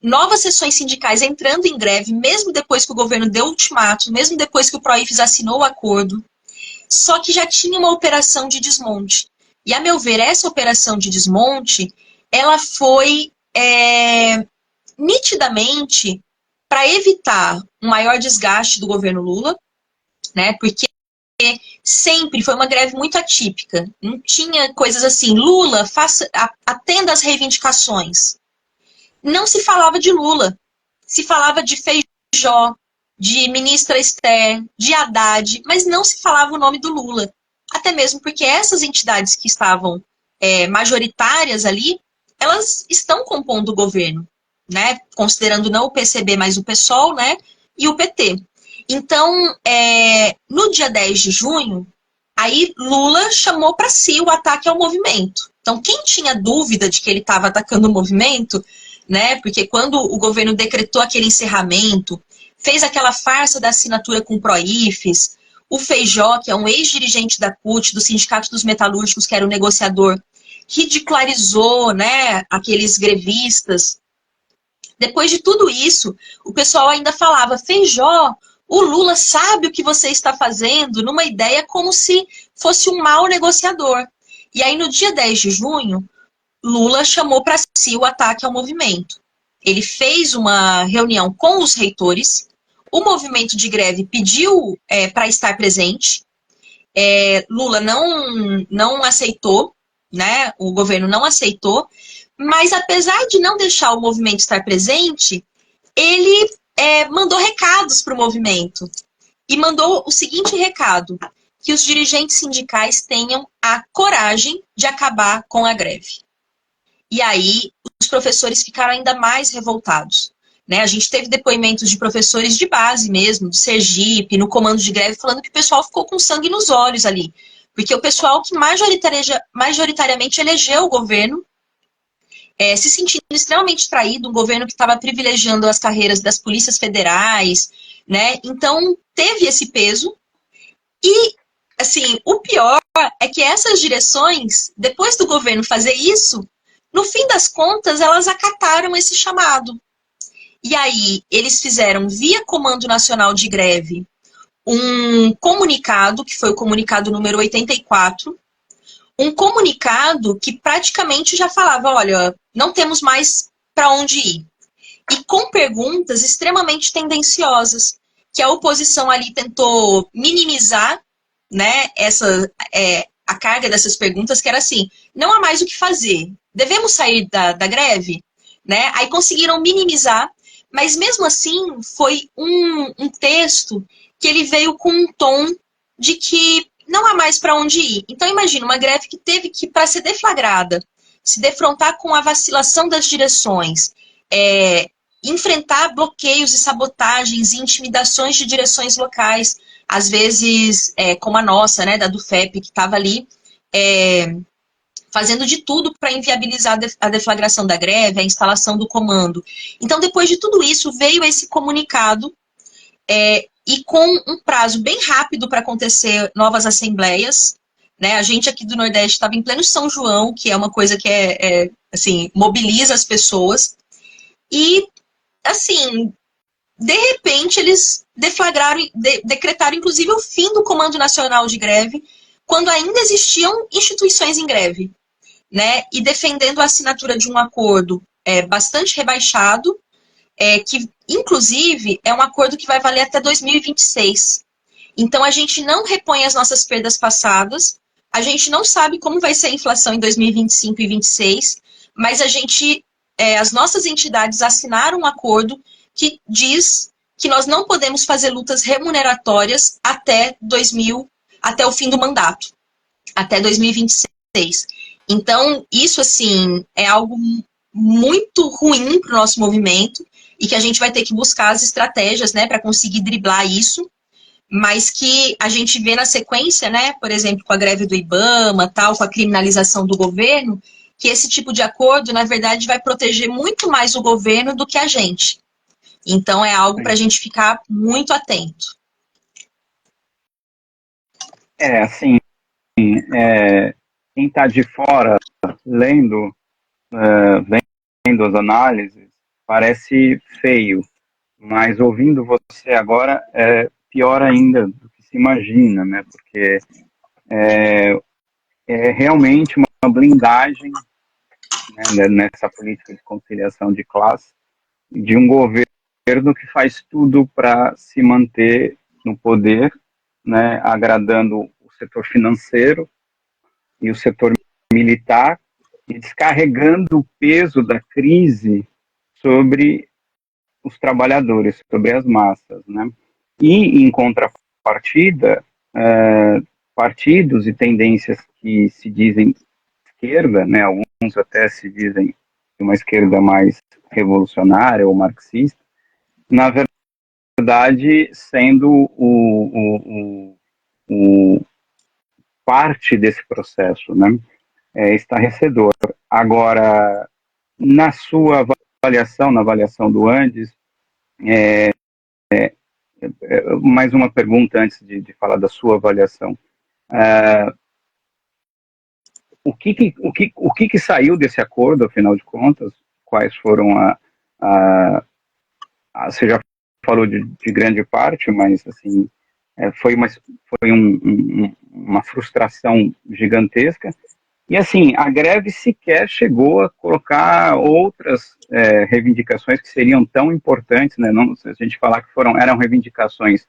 novas seções sindicais entrando em greve, mesmo depois que o governo deu ultimato, mesmo depois que o PROIFES assinou o acordo, só que já tinha uma operação de desmonte. E, a meu ver, essa operação de desmonte, ela foi nitidamente para evitar um maior desgaste do governo Lula, né, porque sempre foi uma greve muito atípica, não tinha coisas assim, Lula, atenda às reivindicações. não se falava de Lula. Se falava de Feijó, de ministra Esther, de Haddad, mas não se falava o nome do Lula. Até mesmo porque essas entidades que estavam majoritárias ali, elas estão compondo o governo, né? Considerando não o PCB, mas o PSOL, né? E o PT. Então, no dia 10 de junho, aí Lula chamou para si o ataque ao movimento. Então, quem tinha dúvida de que ele estava atacando o movimento, né? Porque quando o governo decretou aquele encerramento, fez aquela farsa da assinatura com o Proifes, o Feijó, que é um ex-dirigente da CUT, do Sindicato dos Metalúrgicos, que era o negociador, ridicularizou, né, aqueles grevistas. Depois de tudo isso, o pessoal ainda falava, Feijó, o Lula sabe o que você está fazendo, numa ideia como se fosse um mau negociador. E aí, no dia 10 de junho, Lula chamou para si o ataque ao movimento. Ele fez uma reunião com os reitores, o movimento de greve pediu para estar presente, Lula não aceitou, né? O governo não aceitou, mas apesar de não deixar o movimento estar presente, ele mandou recados para o movimento e mandou o seguinte recado: que os dirigentes sindicais tenham a coragem de acabar com a greve. E aí os professores ficaram ainda mais revoltados. Né? A gente teve depoimentos de professores de base mesmo, do Sergipe, no comando de greve, falando que o pessoal ficou com sangue nos olhos ali. Porque o pessoal que majoritariamente elegeu o governo se sentindo extremamente traído, um governo que estava privilegiando as carreiras das polícias federais, né? Então, teve esse peso. E, assim, o pior é que essas direções, depois do governo fazer isso, no fim das contas, elas acataram esse chamado. E aí, eles fizeram, via Comando Nacional de Greve, um comunicado, que foi o comunicado número 84, um comunicado que praticamente já falava, olha, não temos mais para onde ir. E com perguntas extremamente tendenciosas, que a oposição ali tentou minimizar, né, a carga dessas perguntas, que era assim, não há mais o que fazer, devemos sair da greve? Né? Aí conseguiram minimizar, mas mesmo assim foi um texto que ele veio com um tom de que não há mais para onde ir. Então imagina, uma greve que teve que, para ser deflagrada, se defrontar com a vacilação das direções, enfrentar bloqueios e sabotagens e intimidações de direções locais, às vezes como a nossa, né, da Dufep, que estava ali fazendo de tudo para inviabilizar a deflagração da greve, a instalação do comando. Então, depois de tudo isso, veio esse comunicado e com um prazo bem rápido para acontecer novas assembleias. Né? A gente aqui do Nordeste estava em pleno São João, que é uma coisa que assim, mobiliza as pessoas. E, assim, de repente, eles decretaram, inclusive, o fim do Comando Nacional de Greve, quando ainda existiam instituições em greve. Né, e defendendo a assinatura de um acordo bastante rebaixado, que, inclusive, é um acordo que vai valer até 2026. Então, a gente não repõe as nossas perdas passadas, a gente não sabe como vai ser a inflação em 2025 e 2026, mas as nossas entidades assinaram um acordo que diz que nós não podemos fazer lutas remuneratórias até o fim do mandato, até 2026. Então, isso, assim, é algo muito ruim para o nosso movimento e que a gente vai ter que buscar as estratégias, né, para conseguir driblar isso, mas que a gente vê na sequência, né, por exemplo, com a greve do IBAMA, tal, com a criminalização do governo, que esse tipo de acordo, na verdade, vai proteger muito mais o governo do que a gente. Então, é algo para a gente ficar muito atento. Assim, quem está de fora, lendo as análises, parece feio, mas ouvindo você agora é pior ainda do que se imagina, né? Porque é realmente uma blindagem, né, nessa política de conciliação de classe de um governo que faz tudo para se manter no poder, né, agradando o setor financeiro e o setor militar e descarregando o peso da crise sobre os trabalhadores, sobre as massas, né? E, em contrapartida, partidos e tendências que se dizem esquerda, né? Alguns até se dizem uma esquerda mais revolucionária ou marxista, na verdade, sendo o parte desse processo, né? É estarrecedor. Agora, na sua avaliação, na avaliação do Andes, mais uma pergunta antes de falar da sua avaliação. O que saiu desse acordo, afinal de contas? Quais foram você já falou de grande parte, mas assim, foi uma frustração gigantesca. E assim, a greve sequer chegou a colocar outras reivindicações que seriam tão importantes, né? Não, se a gente falar que eram reivindicações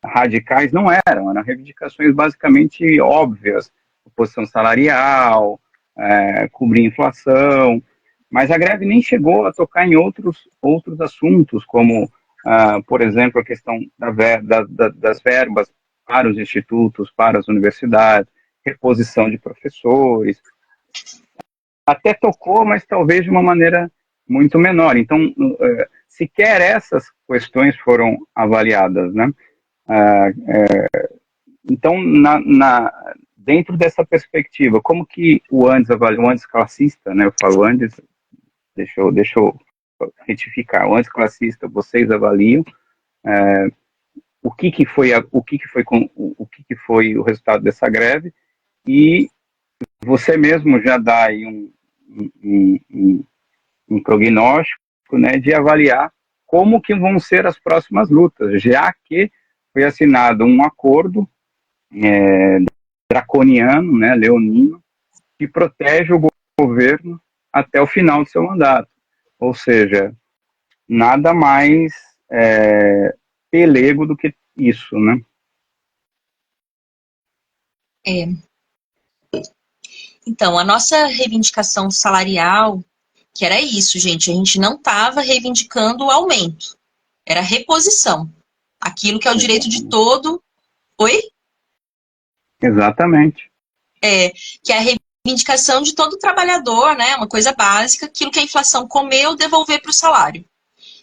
radicais, não eram reivindicações basicamente óbvias, oposição salarial, cobrir inflação, mas a greve nem chegou a tocar em outros assuntos, como, por exemplo, a questão das verbas para os institutos, para as universidades, reposição de professores, até tocou, mas talvez de uma maneira muito menor. Então, sequer essas questões foram avaliadas, né? Então, dentro dessa perspectiva, como que o Andes classista, né? Eu falo Andes, deixa eu retificar, o Andes classista, vocês avaliam o que foi o resultado dessa greve, e você mesmo já dá aí um prognóstico, né, de avaliar como que vão ser as próximas lutas, já que foi assinado um acordo draconiano, né, leonino, que protege o governo até o final do seu mandato. Ou seja, nada mais pelego do que isso, né? Então, a nossa reivindicação salarial, que era isso, gente, a gente não estava reivindicando o aumento, era reposição. Aquilo que é o direito de todo... Oi? Exatamente. Que é a reivindicação de todo trabalhador, né? Uma coisa básica, aquilo que a inflação comeu, devolver para o salário.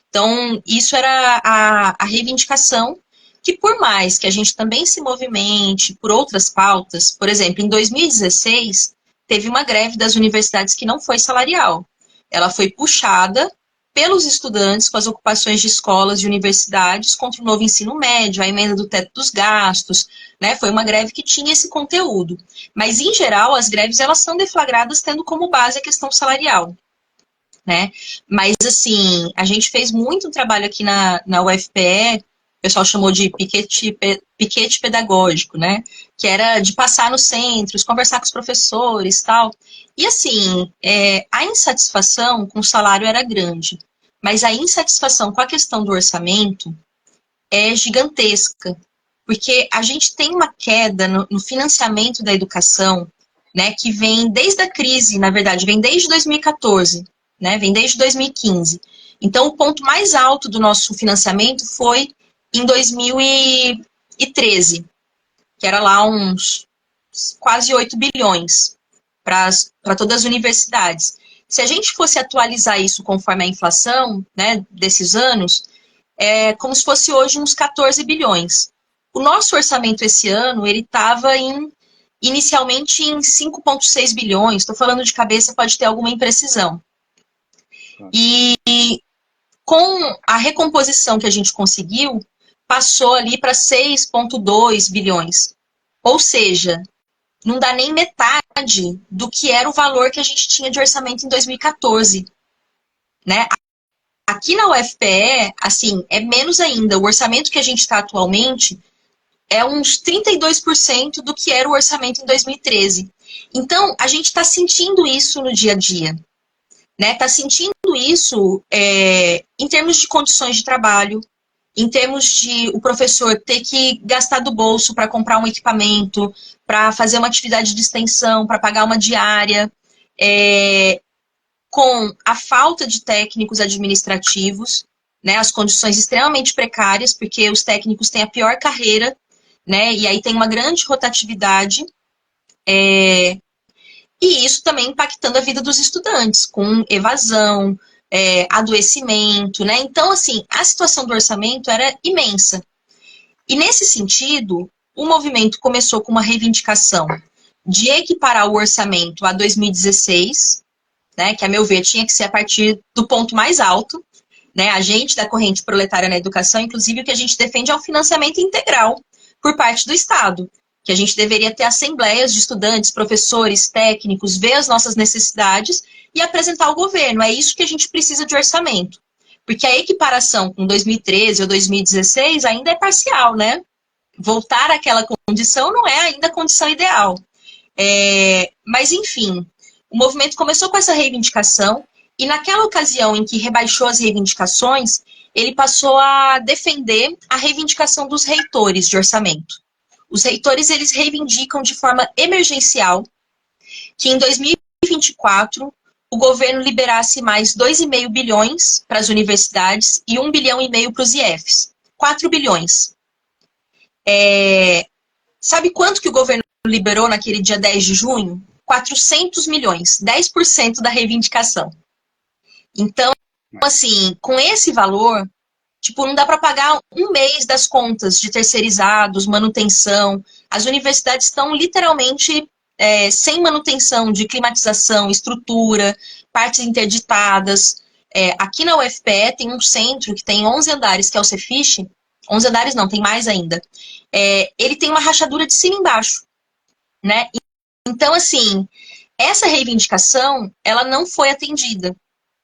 Então, isso era a reivindicação que, por mais que a gente também se movimente por outras pautas, por exemplo, em 2016, teve uma greve das universidades que não foi salarial. Ela foi puxada pelos estudantes com as ocupações de escolas e universidades contra o novo ensino médio, a emenda do teto dos gastos, né? Foi uma greve que tinha esse conteúdo. Mas, em geral, as greves elas são deflagradas tendo como base a questão salarial, né? Mas, assim, a gente fez muito trabalho aqui na UFPE, o pessoal chamou de piquete pedagógico, né? Que era de passar nos centros, conversar com os professores e tal. E, assim, a insatisfação com o salário era grande, mas a insatisfação com a questão do orçamento é gigantesca, porque a gente tem uma queda no financiamento da educação, né, que vem desde a crise, na verdade, vem desde 2014, né, vem desde 2015. Então, o ponto mais alto do nosso financiamento foi em 2013, que era lá uns quase 8 bilhões para todas as universidades. Se a gente fosse atualizar isso conforme a inflação, né, desses anos, é como se fosse hoje uns 14 bilhões. O nosso orçamento esse ano, ele estava inicialmente em 5,6 bilhões, estou falando de cabeça, pode ter alguma imprecisão. E com a recomposição que a gente conseguiu, passou ali para 6,2 bilhões. Ou seja, não dá nem metade do que era o valor que a gente tinha de orçamento em 2014, né? Aqui na UFPE, assim, é menos ainda. O orçamento que a gente está atualmente é uns 32% do que era o orçamento em 2013. Então, a gente está sentindo isso no dia a dia, né? Está sentindo isso em termos de condições de trabalho, em termos de o professor ter que gastar do bolso para comprar um equipamento, para fazer uma atividade de extensão, para pagar uma diária. com a falta de técnicos administrativos, né, as condições extremamente precárias, porque os técnicos têm a pior carreira, né, e aí tem uma grande rotatividade, e isso também impactando a vida dos estudantes, com evasão, adoecimento, né, então, assim, a situação do orçamento era imensa. E nesse sentido, o movimento começou com uma reivindicação de equiparar o orçamento a 2016, né, que, a meu ver, tinha que ser a partir do ponto mais alto, né, a gente da Corrente Proletária na Educação, inclusive, o que a gente defende é o financiamento integral por parte do Estado, que a gente deveria ter assembleias de estudantes, professores, técnicos, ver as nossas necessidades e apresentar ao governo. É isso que a gente precisa de orçamento. Porque a equiparação com 2013 ou 2016 ainda é parcial, né? Voltar àquela condição não é ainda a condição ideal. Mas, enfim, o movimento começou com essa reivindicação e naquela ocasião em que rebaixou as reivindicações, ele passou a defender a reivindicação dos reitores de orçamento. Os reitores, eles reivindicam de forma emergencial que em 2024 o governo liberasse mais 2,5 bilhões para as universidades e 1,5 bilhão para os IFs. 4 bilhões. Sabe quanto que o governo liberou naquele dia 10 de junho? 400 milhões, 10% da reivindicação. Então, assim, com esse valor, tipo, não dá para pagar um mês das contas de terceirizados, manutenção. As universidades estão literalmente sem manutenção de climatização, estrutura, partes interditadas. Aqui na UFPE tem um centro que tem 11 andares, que é o Cefiche. 11 andares não, tem mais ainda. Ele tem uma rachadura de cima e embaixo, né? Então, assim, essa reivindicação, ela não foi atendida,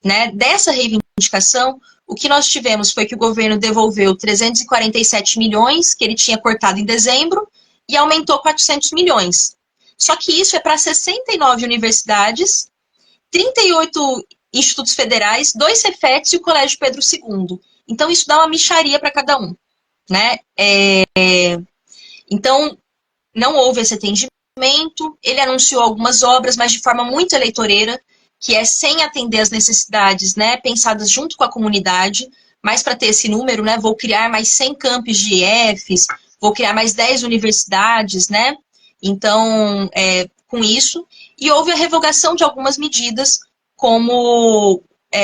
né? Dessa reivindicação, o que nós tivemos foi que o governo devolveu 347 milhões, que ele tinha cortado em dezembro, e aumentou 400 milhões. Só que isso é para 69 universidades, 38 institutos federais, 2 Cefetes e o Colégio Pedro II. Então, isso dá uma mixaria para cada um, né? Então, não houve esse atendimento. Ele anunciou algumas obras, mas de forma muito eleitoreira, que é sem atender as necessidades, né, pensadas junto com a comunidade, mas para ter esse número, né, vou criar mais 100 campos de IFs, vou criar mais 10 universidades, né, então, com isso, e houve a revogação de algumas medidas, como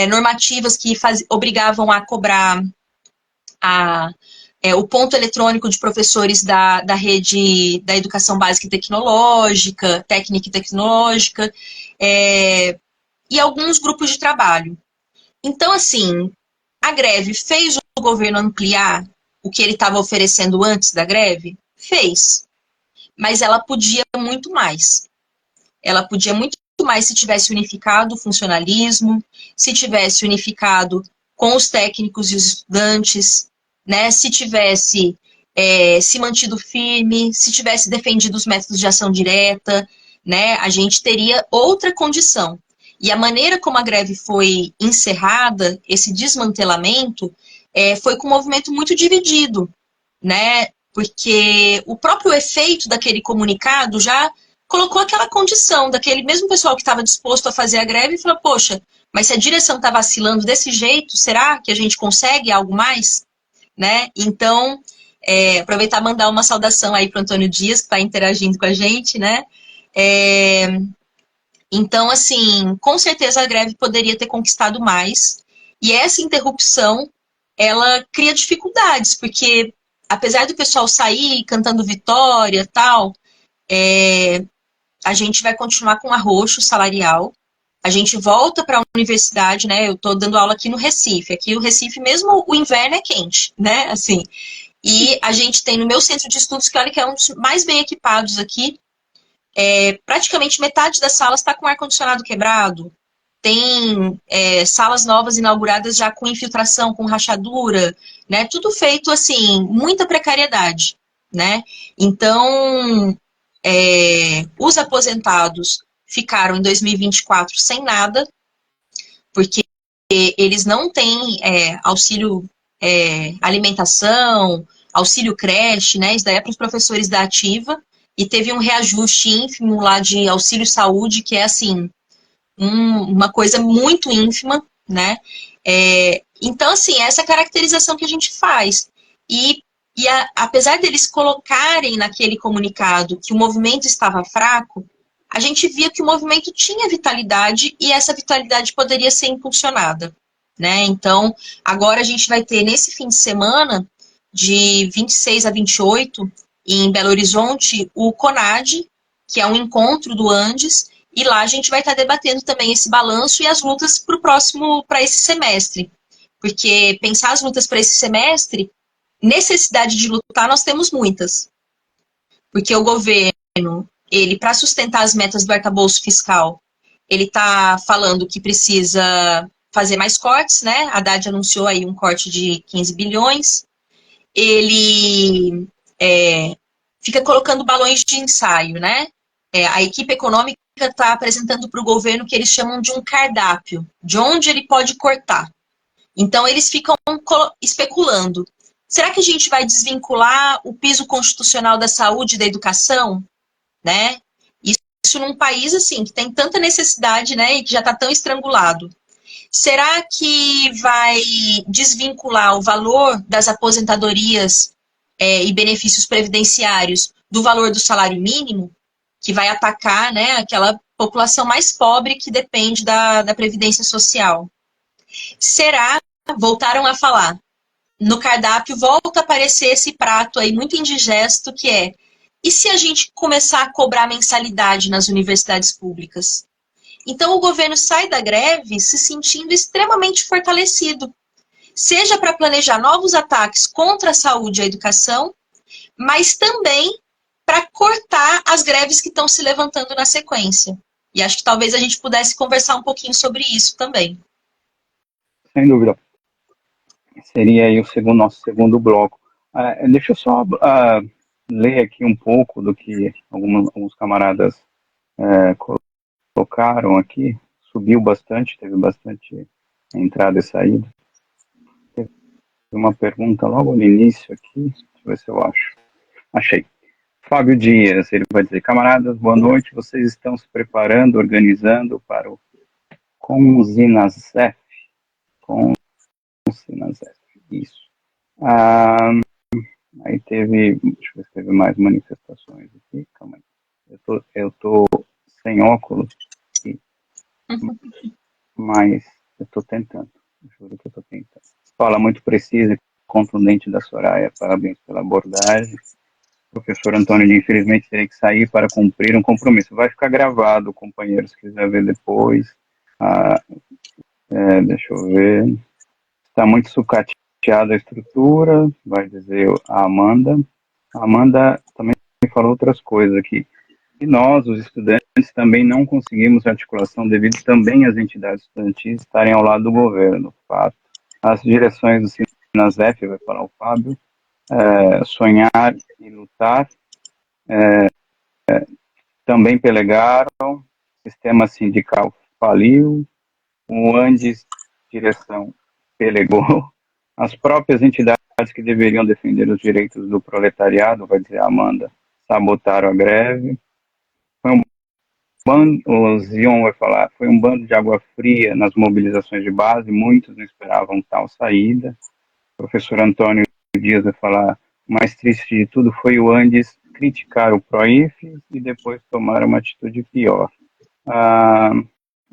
normativas que obrigavam a cobrar o ponto eletrônico de professores da rede da educação básica e tecnológica, técnica e tecnológica, e alguns grupos de trabalho. Então, assim, a greve fez o governo ampliar o que ele estava oferecendo antes da greve? Fez. Mas ela podia muito mais. Ela podia muito mais se tivesse unificado o funcionalismo, se tivesse unificado com os técnicos e os estudantes, né? Se tivesse se mantido firme, se tivesse defendido os métodos de ação direta, né? A gente teria outra condição. E a maneira como a greve foi encerrada, esse desmantelamento, foi com um movimento muito dividido, né? Porque o próprio efeito daquele comunicado já colocou aquela condição daquele mesmo pessoal que estava disposto a fazer a greve e falou, poxa, mas se a direção está vacilando desse jeito, será que a gente consegue algo mais? Né? Então, aproveitar e mandar uma saudação aí para o Antônio Dias, que está interagindo com a gente, né? Então, assim, com certeza a greve poderia ter conquistado mais. E essa interrupção, ela cria dificuldades, porque apesar do pessoal sair cantando vitória e tal, a gente vai continuar com arroxo salarial. A gente volta para a universidade, né? Eu estou dando aula aqui no Recife. Aqui o Recife, mesmo o inverno é quente, né? Assim, e a gente tem no meu centro de estudos, que olha que é um dos mais bem equipados aqui, praticamente metade das salas está com ar-condicionado quebrado. Tem salas novas inauguradas já com infiltração, com rachadura, né? Tudo feito, assim, muita precariedade, né? Então, os aposentados ficaram em 2024 sem nada, porque eles não têm auxílio alimentação, auxílio creche, né? Isso daí é para os professores da ativa, e teve um reajuste ínfimo lá de auxílio saúde, que é assim, uma coisa muito ínfima, né? Então, assim, essa caracterização que a gente faz. Apesar deles colocarem naquele comunicado que o movimento estava fraco, a gente via que o movimento tinha vitalidade e essa vitalidade poderia ser impulsionada, né? Então, agora a gente vai ter, nesse fim de semana, de 26 a 28, em Belo Horizonte, o CONAD, que é um encontro do Andes, e lá a gente vai estar debatendo também esse balanço e as lutas para esse semestre. Porque pensar as lutas para esse semestre, necessidade de lutar, nós temos muitas. Porque o governo, ele, para sustentar as metas do arcabouço fiscal, ele está falando que precisa fazer mais cortes, né? A Haddad anunciou aí um corte de 15 bilhões. Ele fica colocando balões de ensaio, né? A equipe econômica está apresentando para o governo o que eles chamam de um cardápio, de onde ele pode cortar. Então, eles ficam especulando. Será que a gente vai desvincular o piso constitucional da saúde e da educação? Né? Isso num país assim que tem tanta necessidade, né, e que já está tão estrangulado. Será que vai desvincular o valor das aposentadorias e benefícios previdenciários do valor do salário mínimo, que vai atacar, né, aquela população mais pobre que depende da previdência social? Será, voltaram a falar, no cardápio volta a aparecer esse prato aí muito indigesto que é: e se a gente começar a cobrar mensalidade nas universidades públicas? Então o governo sai da greve se sentindo extremamente fortalecido, seja para planejar novos ataques contra a saúde e a educação, mas também para cortar as greves que estão se levantando na sequência. E acho que talvez a gente pudesse conversar um pouquinho sobre isso também. Sem dúvida. Seria aí nosso segundo bloco. Deixa eu só ler aqui um pouco do que alguns camaradas colocaram aqui. Subiu bastante, teve bastante entrada e saída. Teve uma pergunta logo no início aqui, deixa eu ver se eu acho. Achei. Fábio Dias, ele vai dizer: camaradas, boa noite, vocês estão se preparando, organizando para o Conzinazef? Conzinazef, isso. Aí teve, deixa eu ver se teve mais manifestações aqui, calma aí. Eu tô sem óculos aqui, mas eu tô tentando, juro que eu tô tentando. Fala muito precisa e contundente da Soraya, parabéns pela abordagem. O professor Antônio, infelizmente, terei que sair para cumprir um compromisso. Vai ficar gravado, companheiros, se quiser ver depois. Deixa eu ver. Está muito sucateada a estrutura, vai dizer a Amanda. A Amanda também falou outras coisas aqui. E nós, os estudantes, também não conseguimos articulação devido também às entidades estudantis estarem ao lado do governo. Fato. As direções do Sinasef, vai falar o Fábio, sonhar e lutar, também pelegaram, o sistema sindical faliu, o Andes, direção, pelegou, as próprias entidades que deveriam defender os direitos do proletariado, vai dizer a Amanda, sabotaram a greve. Foi um bando, o Zion vai falar, foi um bando de água fria nas mobilizações de base, muitos não esperavam tal saída. O professor Antônio Dias vai falar: o mais triste de tudo foi o Andes criticar o PROIF e depois tomar uma atitude pior.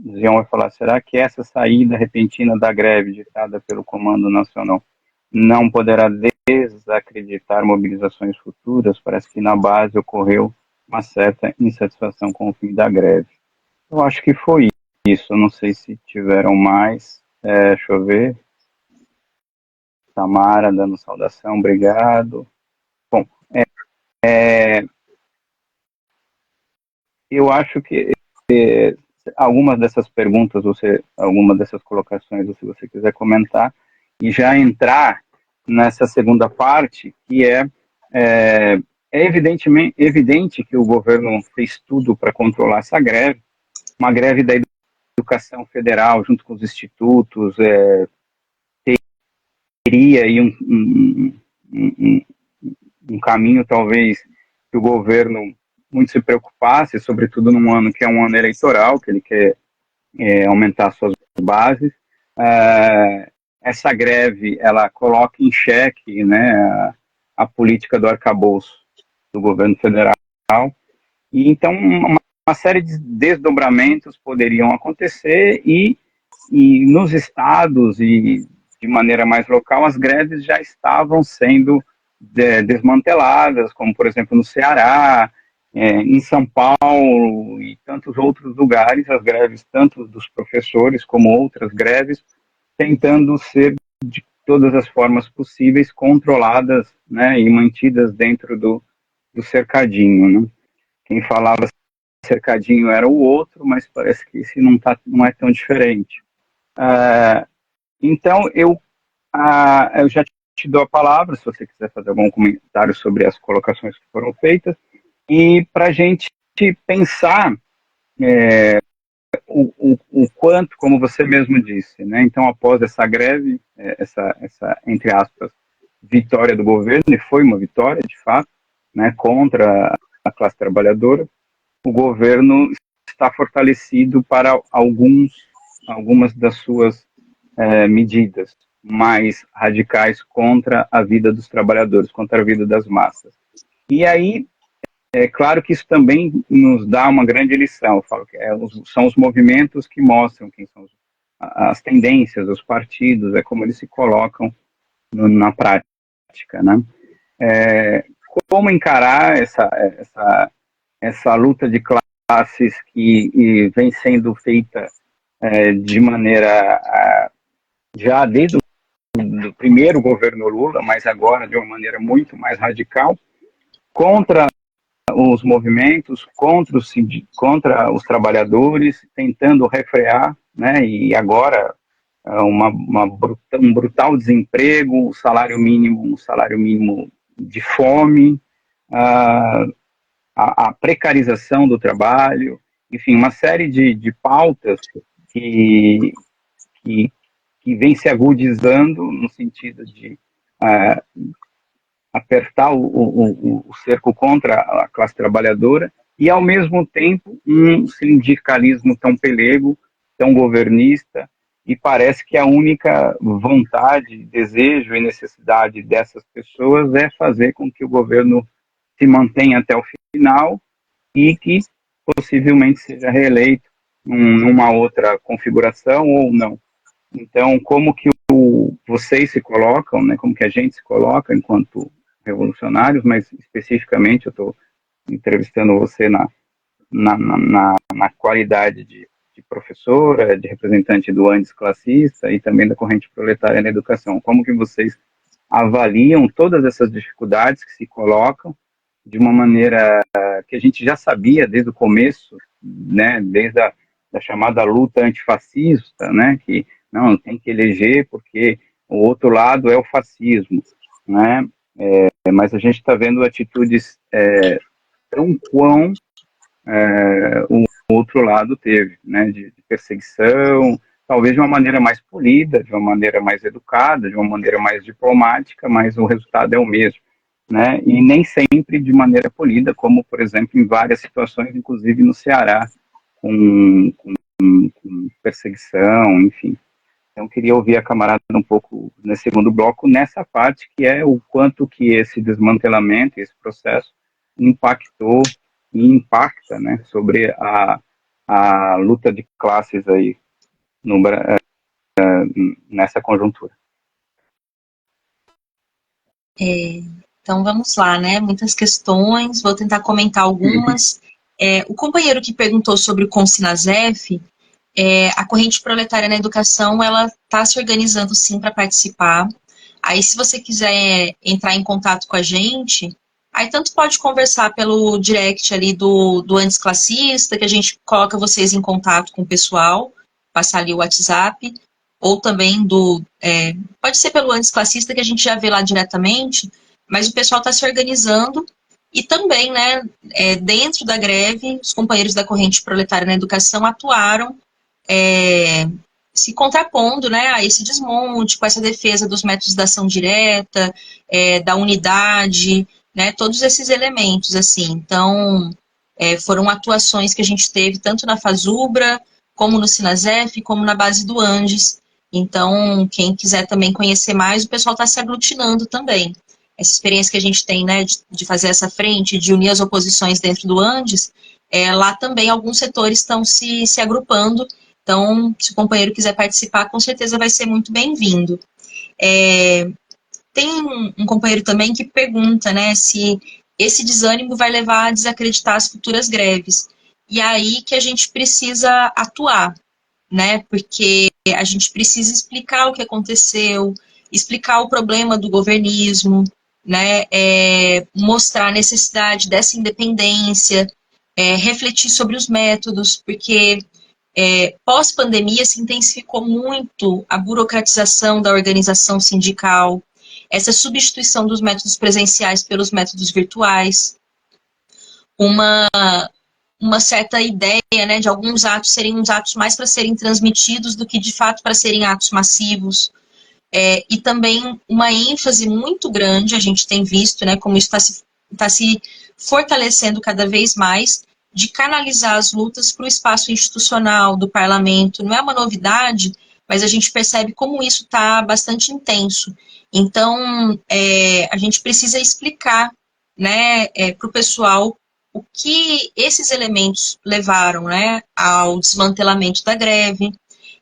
Zion vai falar: será que essa saída repentina da greve ditada pelo Comando Nacional não poderá desacreditar mobilizações futuras? Parece que na base ocorreu uma certa insatisfação com o fim da greve. Eu acho que foi isso, não sei se tiveram mais. Deixa eu ver. Tamara dando saudação, obrigado. Bom, eu acho que algumas dessas perguntas, algumas dessas colocações, se você quiser comentar, e já entrar nessa segunda parte, que é evidente que o governo fez tudo para controlar essa greve, uma greve da educação federal, junto com os institutos, teria aí um caminho, talvez, que o governo muito se preocupasse, sobretudo num ano que é um ano eleitoral, que ele quer aumentar suas bases. Essa greve, ela coloca em xeque, né, a política do arcabouço do governo federal, e então uma série de desdobramentos poderiam acontecer, e nos estados e de maneira mais local, as greves já estavam sendo desmanteladas, como por exemplo no Ceará, em São Paulo e tantos outros lugares, as greves tanto dos professores como outras greves, tentando ser de todas as formas possíveis controladas, né, e mantidas dentro do cercadinho, né? Quem falava cercadinho era o outro, mas parece que esse não é tão diferente. Então, eu já te dou a palavra, se você quiser fazer algum comentário sobre as colocações que foram feitas, e para a gente pensar o quanto, como você mesmo disse, né? Então, após essa greve, essa, entre aspas, vitória do governo, e foi uma vitória, de fato, né, contra a classe trabalhadora, o governo está fortalecido para algumas das suas medidas mais radicais contra a vida dos trabalhadores, contra a vida das massas. E aí, é claro que isso também nos dá uma grande lição. Eu falo que são os movimentos que mostram quem são as tendências, os partidos, como eles se colocam na prática, né? Como encarar essa luta de classes que vem sendo feita de maneira já desde do primeiro governo Lula, mas agora de uma maneira muito mais radical, contra os movimentos, contra os trabalhadores, tentando refrear, né, e agora um brutal desemprego, um salário mínimo de fome, a precarização do trabalho, enfim, uma série de pautas que vem se agudizando no sentido de apertar o cerco contra a classe trabalhadora, e, ao mesmo tempo, um sindicalismo tão pelego, tão governista, e parece que a única vontade, desejo e necessidade dessas pessoas é fazer com que o governo se mantenha até o final e que possivelmente seja reeleito numa outra configuração ou não. Então, como que vocês se colocam, né, como que a gente se coloca enquanto revolucionários, mas especificamente eu estou entrevistando você na qualidade de professora, de representante do anticlassista e também da corrente proletária na educação. Como que vocês avaliam todas essas dificuldades que se colocam de uma maneira que a gente já sabia desde o começo, né, desde a chamada luta antifascista, né, que não tem que eleger porque o outro lado é o fascismo, né? Mas a gente está vendo atitudes tão quão o outro lado teve, né, de perseguição, talvez de uma maneira mais polida, de uma maneira mais educada, de uma maneira mais diplomática, mas o resultado é o mesmo, né? E nem sempre de maneira polida, como, por exemplo, em várias situações, inclusive no Ceará, com perseguição, enfim. Então, queria ouvir a camarada um pouco nesse segundo bloco, nessa parte que é o quanto que esse desmantelamento, esse processo, impactou e impacta, né, sobre a luta de classes aí nessa conjuntura. Então, vamos lá, né? Muitas questões, vou tentar comentar algumas. O companheiro que perguntou sobre o Consinasef, a corrente proletária na educação, ela está se organizando sim para participar. Aí, se você quiser entrar em contato com a gente, aí tanto pode conversar pelo direct ali do anticlassista, que a gente coloca vocês em contato com o pessoal, passar ali o WhatsApp, ou também pode ser pelo anticlassista, que a gente já vê lá diretamente, mas o pessoal está se organizando. E também, né, dentro da greve, os companheiros da corrente proletária na educação atuaram se contrapondo, né, a esse desmonte, com essa defesa dos métodos da ação direta, da unidade, né, todos esses elementos, assim. Então, foram atuações que a gente teve tanto na FASUBRA, como no Sinasef, como na base do Andes. Então, quem quiser também conhecer mais, o pessoal está se aglutinando também. Essa experiência que a gente tem, né, de fazer essa frente, de unir as oposições dentro do Andes, lá também alguns setores estão se agrupando. Então, se o companheiro quiser participar, com certeza vai ser muito bem-vindo. Tem um companheiro também que pergunta, né, se esse desânimo vai levar a desacreditar as futuras greves. E aí que a gente precisa atuar, né, porque a gente precisa explicar o que aconteceu, explicar o problema do governismo, né, mostrar a necessidade dessa independência, refletir sobre os métodos, porque pós-pandemia se intensificou muito a burocratização da organização sindical, essa substituição dos métodos presenciais pelos métodos virtuais, uma certa ideia, né, de alguns atos serem uns atos mais para serem transmitidos do que, de fato, para serem atos massivos. E também uma ênfase muito grande, a gente tem visto, né, como isso está se fortalecendo cada vez mais, de canalizar as lutas para o espaço institucional do parlamento. Não é uma novidade, mas a gente percebe como isso está bastante intenso. Então, a gente precisa explicar, né, para o pessoal o que esses elementos levaram, né, ao desmantelamento da greve,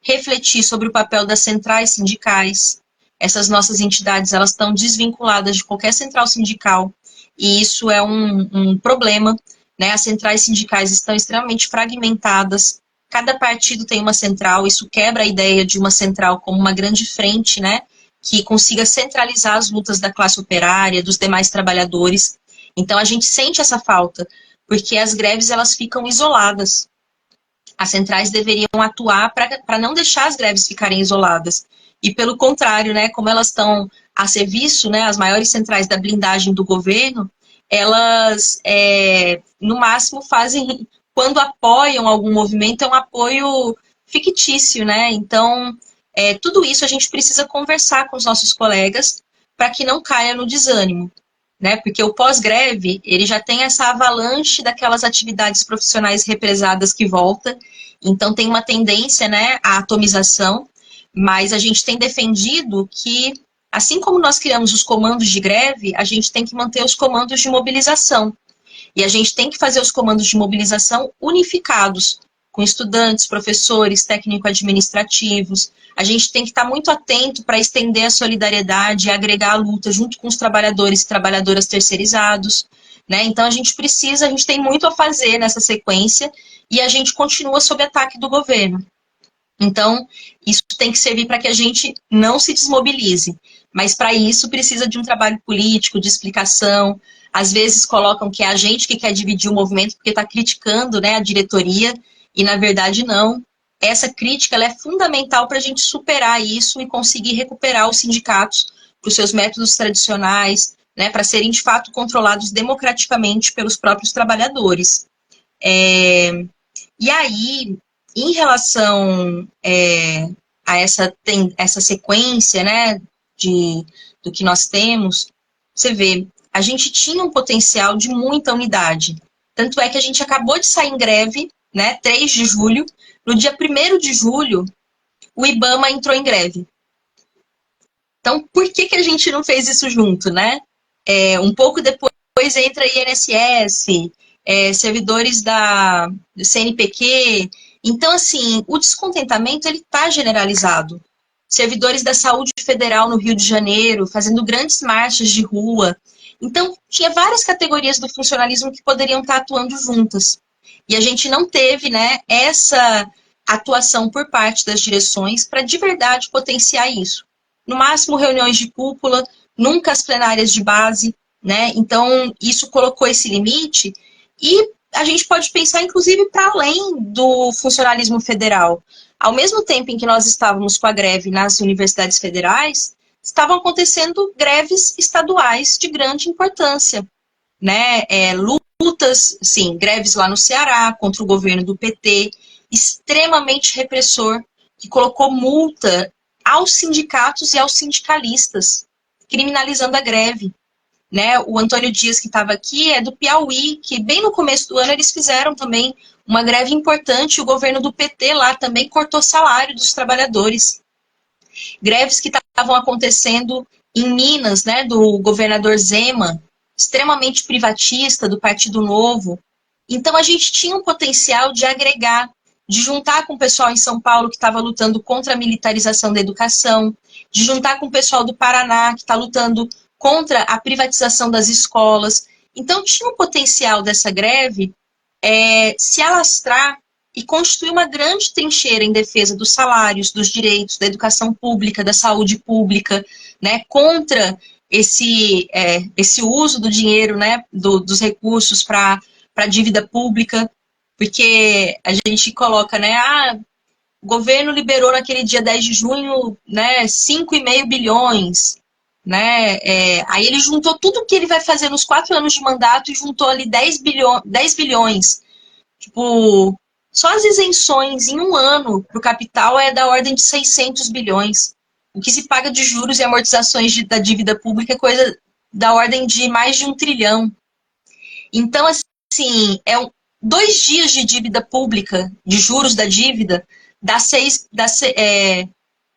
refletir sobre o papel das centrais sindicais. Essas nossas entidades, elas estão desvinculadas de qualquer central sindical, e isso é um problema, né? As centrais sindicais estão extremamente fragmentadas, cada partido tem uma central, isso quebra a ideia de uma central como uma grande frente, né, que consiga centralizar as lutas da classe operária, dos demais trabalhadores. Então, a gente sente essa falta, porque as greves, elas ficam isoladas. As centrais deveriam atuar para não deixar as greves ficarem isoladas. E, pelo contrário, né, como elas estão a serviço, né, as maiores centrais da blindagem do governo, elas, no máximo, fazem, quando apoiam algum movimento, é um apoio fictício, né? Então, tudo isso a gente precisa conversar com os nossos colegas para que não caia no desânimo, né? Porque o pós-greve, ele já tem essa avalanche daquelas atividades profissionais represadas que volta, então tem uma tendência, né, à atomização, mas a gente tem defendido que, assim como nós criamos os comandos de greve, a gente tem que manter os comandos de mobilização. E a gente tem que fazer os comandos de mobilização unificados, com estudantes, professores, técnico-administrativos. A gente tem que estar muito atento para estender a solidariedade e agregar a luta junto com os trabalhadores e trabalhadoras terceirizados, né? Então a gente tem muito a fazer nessa sequência e a gente continua sob ataque do governo. Então, isso tem que servir para que a gente não se desmobilize. Mas, para isso, precisa de um trabalho político, de explicação. Às vezes, colocam que é a gente que quer dividir o movimento porque está criticando, né, a diretoria, e, na verdade, não. Essa crítica ela é fundamental para a gente superar isso e conseguir recuperar os sindicatos para os seus métodos tradicionais, né, para serem, de fato, controlados democraticamente pelos próprios trabalhadores. E aí, em relação a essa sequência, né, do que nós temos, você vê, a gente tinha um potencial de muita unidade. Tanto é que a gente acabou de sair em greve, né, 3 de julho. No dia 1º de julho, o IBAMA entrou em greve. Então, por que a gente não fez isso junto, né? Um pouco depois entra a INSS, servidores do CNPq. Então, assim, o descontentamento ele está generalizado. Servidores da saúde federal no Rio de Janeiro, fazendo grandes marchas de rua. Então, tinha várias categorias do funcionalismo que poderiam estar atuando juntas. E a gente não teve, né, essa atuação por parte das direções para de verdade potenciar isso. No máximo, reuniões de cúpula, nunca as plenárias de base, né? Então, isso colocou esse limite e a gente pode pensar, inclusive, para além do funcionalismo federal. Ao mesmo tempo em que nós estávamos com a greve nas universidades federais, estavam acontecendo greves estaduais de grande importância, né? Lutas, sim, greves lá no Ceará, contra o governo do PT, extremamente repressor, que colocou multa aos sindicatos e aos sindicalistas, criminalizando a greve. né? O Antônio Dias, que estava aqui, é do Piauí, que bem no começo do ano eles fizeram também uma greve importante. O governo do PT lá também cortou salário dos trabalhadores. Greves que estavam acontecendo em Minas, né, do governador Zema, extremamente privatista, do Partido Novo. Então, a gente tinha um potencial de agregar, de juntar com o pessoal em São Paulo que estava lutando contra a militarização da educação, de juntar com o pessoal do Paraná que está lutando contra a privatização das escolas. Então, tinha um potencial dessa greve se alastrar e constituir uma grande trincheira em defesa dos salários, dos direitos, da educação pública, da saúde pública, né, contra esse uso do dinheiro, né, dos recursos para a dívida pública, porque a gente coloca, né, o governo liberou naquele dia 10 de junho, né, 5,5 bilhões, né, aí ele juntou tudo que ele vai fazer nos 4 anos de mandato e juntou ali 10 bilhões. Tipo, só as isenções em um ano para o capital é da ordem de 600 bilhões. O que se paga de juros e amortizações da dívida pública é coisa da ordem de mais de 1 trilhão. Então, assim, 2 dias de dívida pública, de juros da dívida,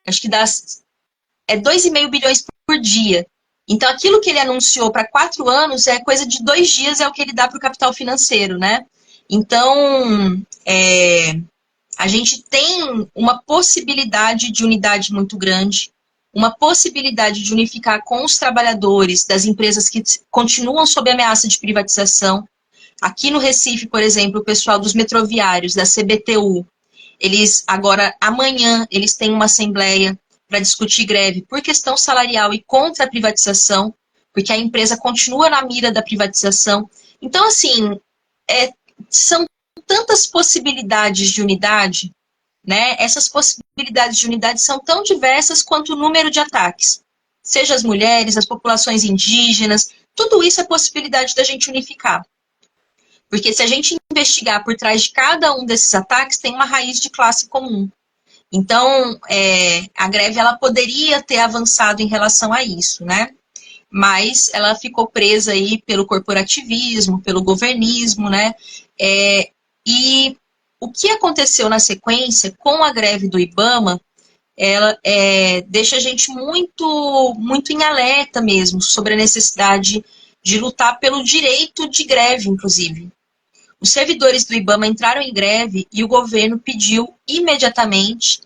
acho que dá 2,5 bilhões por dia. Então, aquilo que ele anunciou para 4 anos é coisa de 2 dias, é o que ele dá para o capital financeiro, né? Então, a gente tem uma possibilidade de unidade muito grande, uma possibilidade de unificar com os trabalhadores das empresas que continuam sob ameaça de privatização. Aqui no Recife, por exemplo, o pessoal dos metroviários, da CBTU, eles agora, amanhã, eles têm uma assembleia para discutir greve por questão salarial e contra a privatização, porque a empresa continua na mira da privatização. Então, assim, são tantas possibilidades de unidade, né? Essas possibilidades de unidade são tão diversas quanto o número de ataques. Seja as mulheres, as populações indígenas, tudo isso é possibilidade da gente unificar. Porque se a gente investigar por trás de cada um desses ataques, tem uma raiz de classe comum. Então, a greve ela poderia ter avançado em relação a isso, né? Mas ela ficou presa aí pelo corporativismo, pelo governismo, né? E o que aconteceu na sequência com a greve do IBAMA, ela deixa a gente muito, muito em alerta mesmo sobre a necessidade de lutar pelo direito de greve, inclusive. Os servidores do IBAMA entraram em greve e o governo pediu imediatamente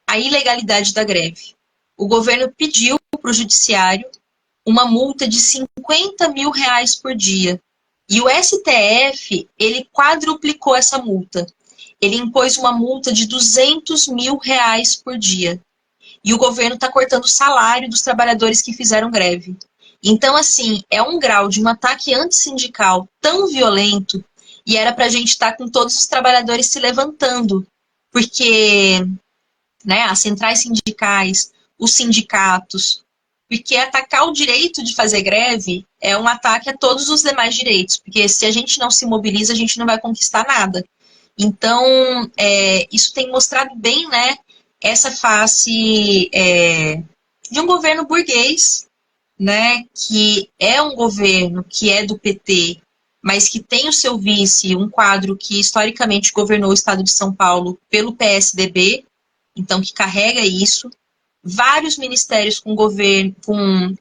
a ilegalidade da greve. O governo pediu para o judiciário uma multa de R$50 mil por dia. E o STF, ele quadruplicou essa multa. Ele impôs uma multa de R$200 mil por dia. E o governo está cortando o salário dos trabalhadores que fizeram greve. Então, assim, é um grau de um ataque antissindical tão violento, e era para a gente estar com todos os trabalhadores se levantando, porque, né, as centrais sindicais, os sindicatos, porque atacar o direito de fazer greve é um ataque a todos os demais direitos, porque se a gente não se mobiliza, a gente não vai conquistar nada. Então, isso tem mostrado bem, né, essa face de um governo burguês, né, que é um governo que é do PT, mas que tem o seu vice, um quadro que historicamente governou o estado de São Paulo pelo PSDB, então que carrega isso. Vários ministérios com governo,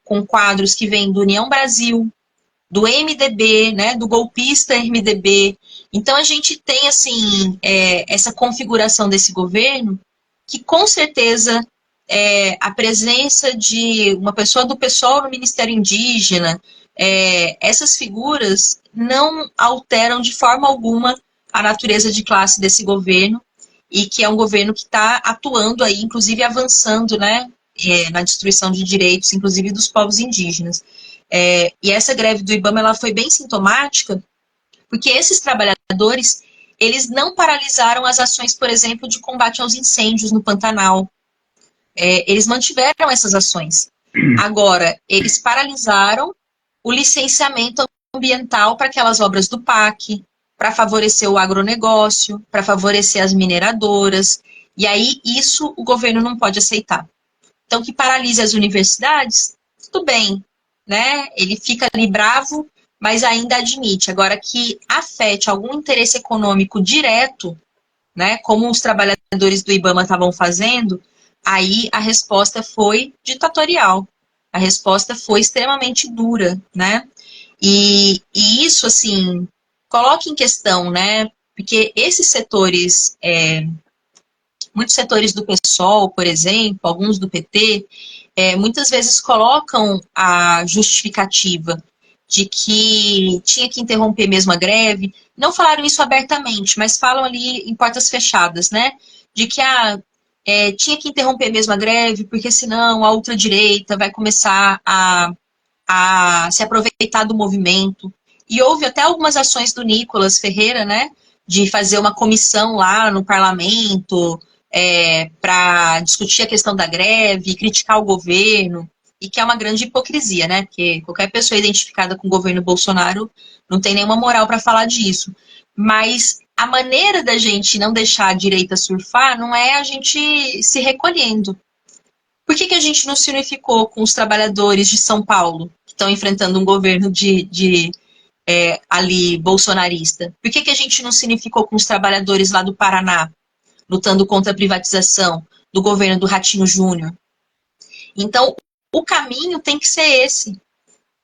com quadros que vêm do União Brasil, do MDB, né, do golpista MDB. Então a gente tem assim essa configuração desse governo que com certeza a presença de uma pessoa do PSOL no Ministério Indígena, essas figuras não alteram de forma alguma a natureza de classe desse governo, e que é um governo que está atuando aí, inclusive avançando, né, na destruição de direitos, inclusive dos povos indígenas. E essa greve do IBAMA ela foi bem sintomática, porque esses trabalhadores, eles não paralisaram as ações, por exemplo, de combate aos incêndios no Pantanal. Eles mantiveram essas ações. Agora, eles paralisaram o licenciamento ambiental para aquelas obras do PAC, para favorecer o agronegócio, para favorecer as mineradoras, e aí isso o governo não pode aceitar. Então, que paralise as universidades, tudo bem, né? Ele fica ali bravo, mas ainda admite. Agora, que afete algum interesse econômico direto, né, como os trabalhadores do IBAMA estavam fazendo, aí a resposta foi ditatorial. A resposta foi extremamente dura, né? E isso, assim, coloca em questão, né? Porque esses setores, muitos setores do PSOL, por exemplo, alguns do PT, muitas vezes colocam a justificativa de que tinha que interromper mesmo a greve. Não falaram isso abertamente, mas falam ali em portas fechadas, né? De que tinha que interromper mesmo a greve, porque senão a ultradireita vai começar a se aproveitar do movimento. E houve até algumas ações do Nicolas Ferreira, né? De fazer uma comissão lá no parlamento, para discutir a questão da greve, criticar o governo, e que é uma grande hipocrisia, né? Porque qualquer pessoa identificada com o governo Bolsonaro não tem nenhuma moral para falar disso. Mas a maneira da gente não deixar a direita surfar não é a gente se recolhendo. Por que a gente não se unificou com os trabalhadores de São Paulo, que estão enfrentando um governo ali bolsonarista? Por que a gente não se unificou com os trabalhadores lá do Paraná, lutando contra a privatização do governo do Ratinho Júnior? Então, o caminho tem que ser esse,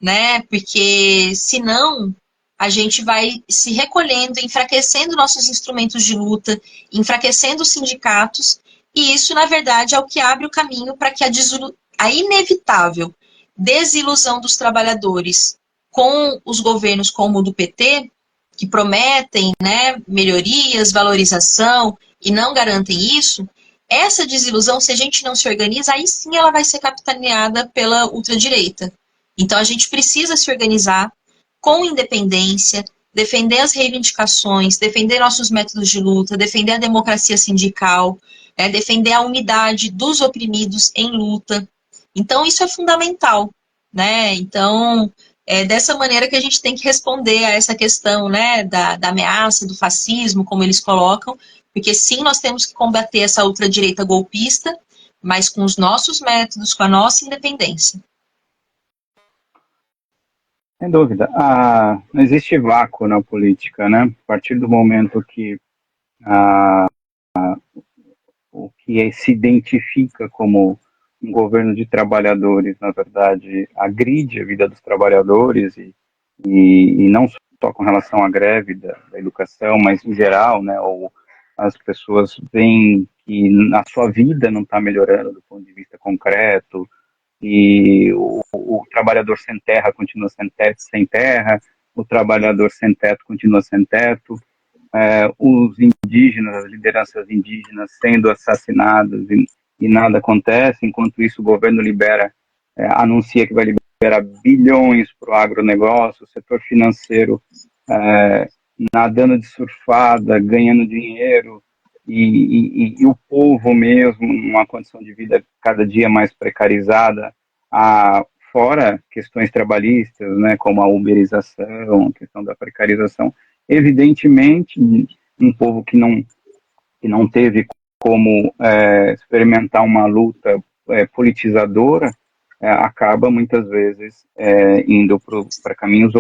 né? Porque senão a gente vai se recolhendo, enfraquecendo nossos instrumentos de luta, enfraquecendo os sindicatos, e isso, na verdade, é o que abre o caminho para que a inevitável desilusão dos trabalhadores com os governos como o do PT, que prometem, né, melhorias, valorização e não garantem isso, essa desilusão, se a gente não se organiza, aí sim ela vai ser capitaneada pela ultradireita. Então a gente precisa se organizar com independência, defender as reivindicações, defender nossos métodos de luta, defender a democracia sindical, defender a unidade dos oprimidos em luta. Então isso é fundamental, né? Então é dessa maneira que a gente tem que responder a essa questão, né, da ameaça, do fascismo, como eles colocam, porque sim, nós temos que combater essa ultradireita golpista, mas com os nossos métodos, com a nossa independência. Sem dúvida. Não existe vácuo na política, né? A partir do momento que o que se identifica como um governo de trabalhadores, na verdade, agride a vida dos trabalhadores e não só com relação à greve da educação, mas em geral, né? Ou as pessoas veem que a sua vida não está melhorando do ponto de vista concreto, e o trabalhador sem terra continua sem terra, o trabalhador sem teto continua sem teto, os indígenas, as lideranças indígenas sendo assassinadas e nada acontece. Enquanto isso o governo anuncia que vai liberar bilhões para o agronegócio, o setor financeiro nadando de surfada, ganhando dinheiro, e o povo mesmo numa condição de vida cada dia mais precarizada, fora questões trabalhistas, né, como a uberização, a questão da precarização. Evidentemente, um povo que não teve como experimentar uma luta politizadora, acaba muitas vezes indo para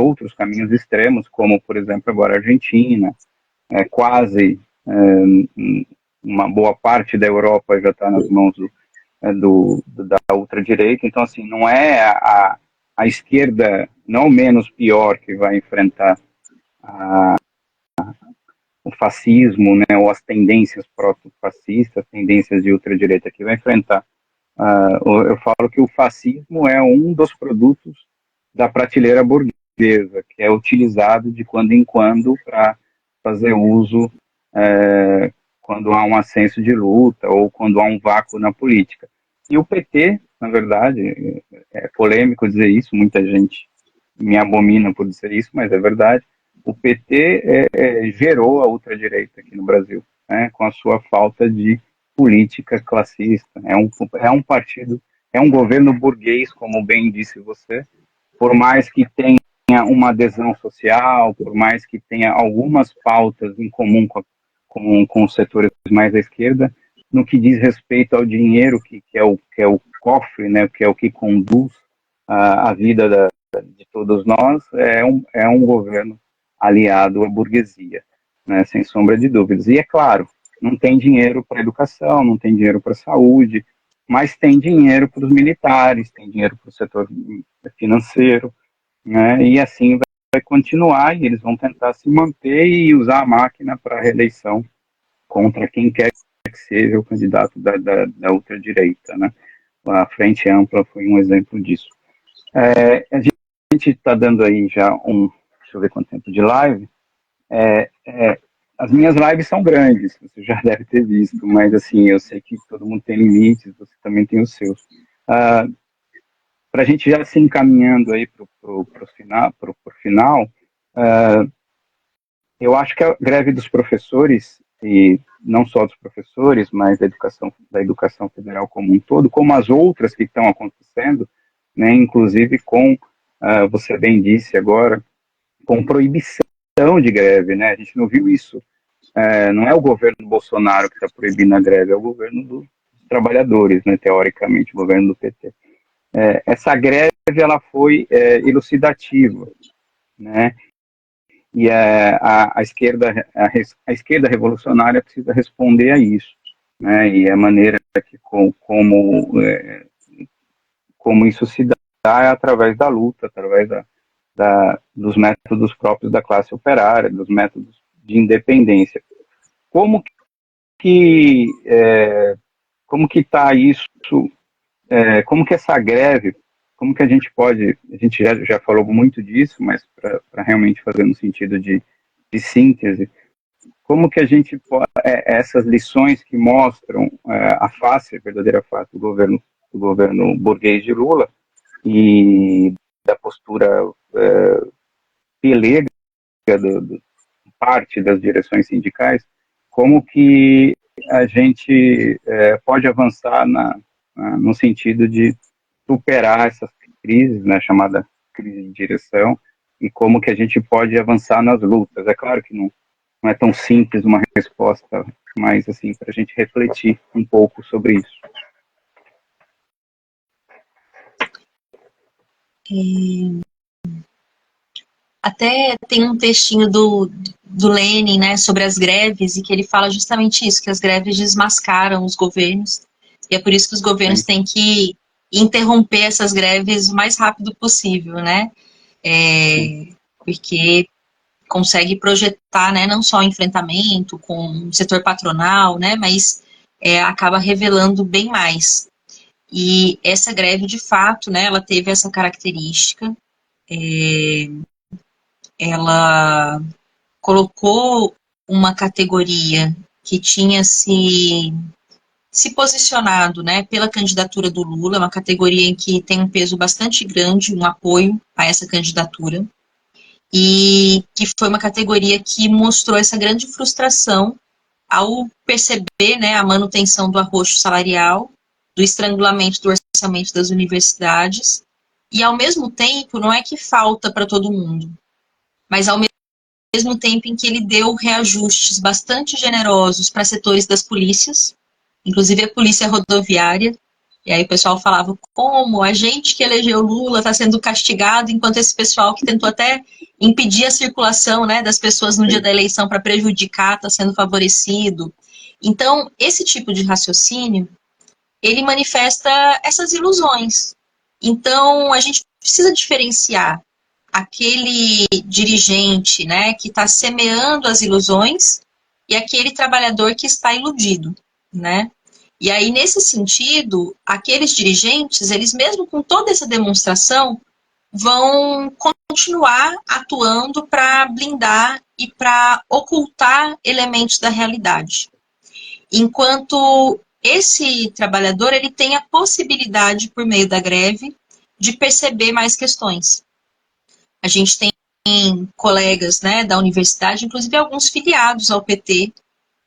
outros caminhos extremos, como, por exemplo, agora a Argentina, quase uma boa parte da Europa já está nas mãos da ultradireita. Então, assim, não é a esquerda, não menos pior, que vai enfrentar o fascismo, né, ou as tendências proto-fascistas, tendências de ultradireita, que vai enfrentar. Eu falo que o fascismo é um dos produtos da prateleira burguesa, que é utilizado de quando em quando para fazer uso quando há um ascenso de luta ou quando há um vácuo na política. E o PT, na verdade, é polêmico dizer isso, muita gente me abomina por dizer isso, mas é verdade, o PT gerou a ultradireita aqui no Brasil, né, com a sua falta de política classista. É um partido, é um governo burguês, como bem disse você, por mais que tenha uma adesão social, por mais que tenha algumas pautas em comum com os setores mais à esquerda, no que diz respeito ao dinheiro, que é o cofre, né, que é o que conduz a vida de todos nós, é um governo aliado à burguesia, né, sem sombra de dúvidas. E é claro, não tem dinheiro para educação, não tem dinheiro para saúde, mas tem dinheiro para os militares, tem dinheiro para o setor financeiro, né, e assim vai continuar, e eles vão tentar se manter e usar a máquina para a reeleição contra quem quer que seja o candidato da ultradireita, né. A Frente Ampla foi um exemplo disso. A gente está dando aí já deixa eu ver quanto tempo de live. As minhas lives são grandes, você já deve ter visto, mas assim, eu sei que todo mundo tem limites, você também tem os seus. Para a gente já se encaminhando aí para o final, eu acho que a greve dos professores, e não só dos professores, mas da educação federal como um todo, como as outras que estão acontecendo, né, inclusive com, você bem disse agora, com proibição de greve, né? A gente não viu isso. Não é o governo Bolsonaro que está proibindo a greve, é o governo dos trabalhadores, né? Teoricamente, o governo do PT. Essa greve ela foi elucidativa, né? E a esquerda revolucionária precisa responder a isso, né? E a maneira que como isso se dá é através da luta, através dos métodos próprios da classe operária, dos métodos de independência. Como que está isso? Como que essa greve? Como que a gente já falou muito disso, mas para realmente fazer no sentido de síntese, como que a gente pode, essas lições que mostram a verdadeira face do governo burguês de Lula e da postura pelega de parte das direções sindicais, como que a gente pode avançar no sentido de superar essas crises, né, chamada crise de direção, e como que a gente pode avançar nas lutas. É claro que não é tão simples uma resposta, mas assim, para a gente refletir um pouco sobre isso. Até tem um textinho do Lenin, né, sobre as greves, e que ele fala justamente isso, que as greves desmascaram os governos, e é por isso que os governos Sim. têm que interromper essas greves o mais rápido possível, né, porque consegue projetar, né, não só o enfrentamento com o setor patronal, né, mas acaba revelando bem mais. E essa greve, de fato, né, ela teve essa característica, ela colocou uma categoria que tinha se posicionado, né, pela candidatura do Lula, uma categoria em que tem um peso bastante grande, um apoio a essa candidatura, e que foi uma categoria que mostrou essa grande frustração ao perceber, né, a manutenção do arroxo salarial, do estrangulamento do orçamento das universidades, e ao mesmo tempo não é que falta para todo mundo, mas ao mesmo tempo em que ele deu reajustes bastante generosos para setores das polícias, inclusive a polícia rodoviária, e aí o pessoal falava como a gente que elegeu Lula está sendo castigado, enquanto esse pessoal que tentou até impedir a circulação, né, das pessoas no dia da eleição para prejudicar está sendo favorecido. Então, esse tipo de raciocínio, ele manifesta essas ilusões. Então, a gente precisa diferenciar aquele dirigente, né, que está semeando as ilusões e aquele trabalhador que está iludido, né? E aí, nesse sentido, aqueles dirigentes, eles mesmo com toda essa demonstração, vão continuar atuando para blindar e para ocultar elementos da realidade. Enquanto esse trabalhador, ele tem a possibilidade, por meio da greve, de perceber mais questões. A gente tem colegas, né, da universidade, inclusive alguns filiados ao PT,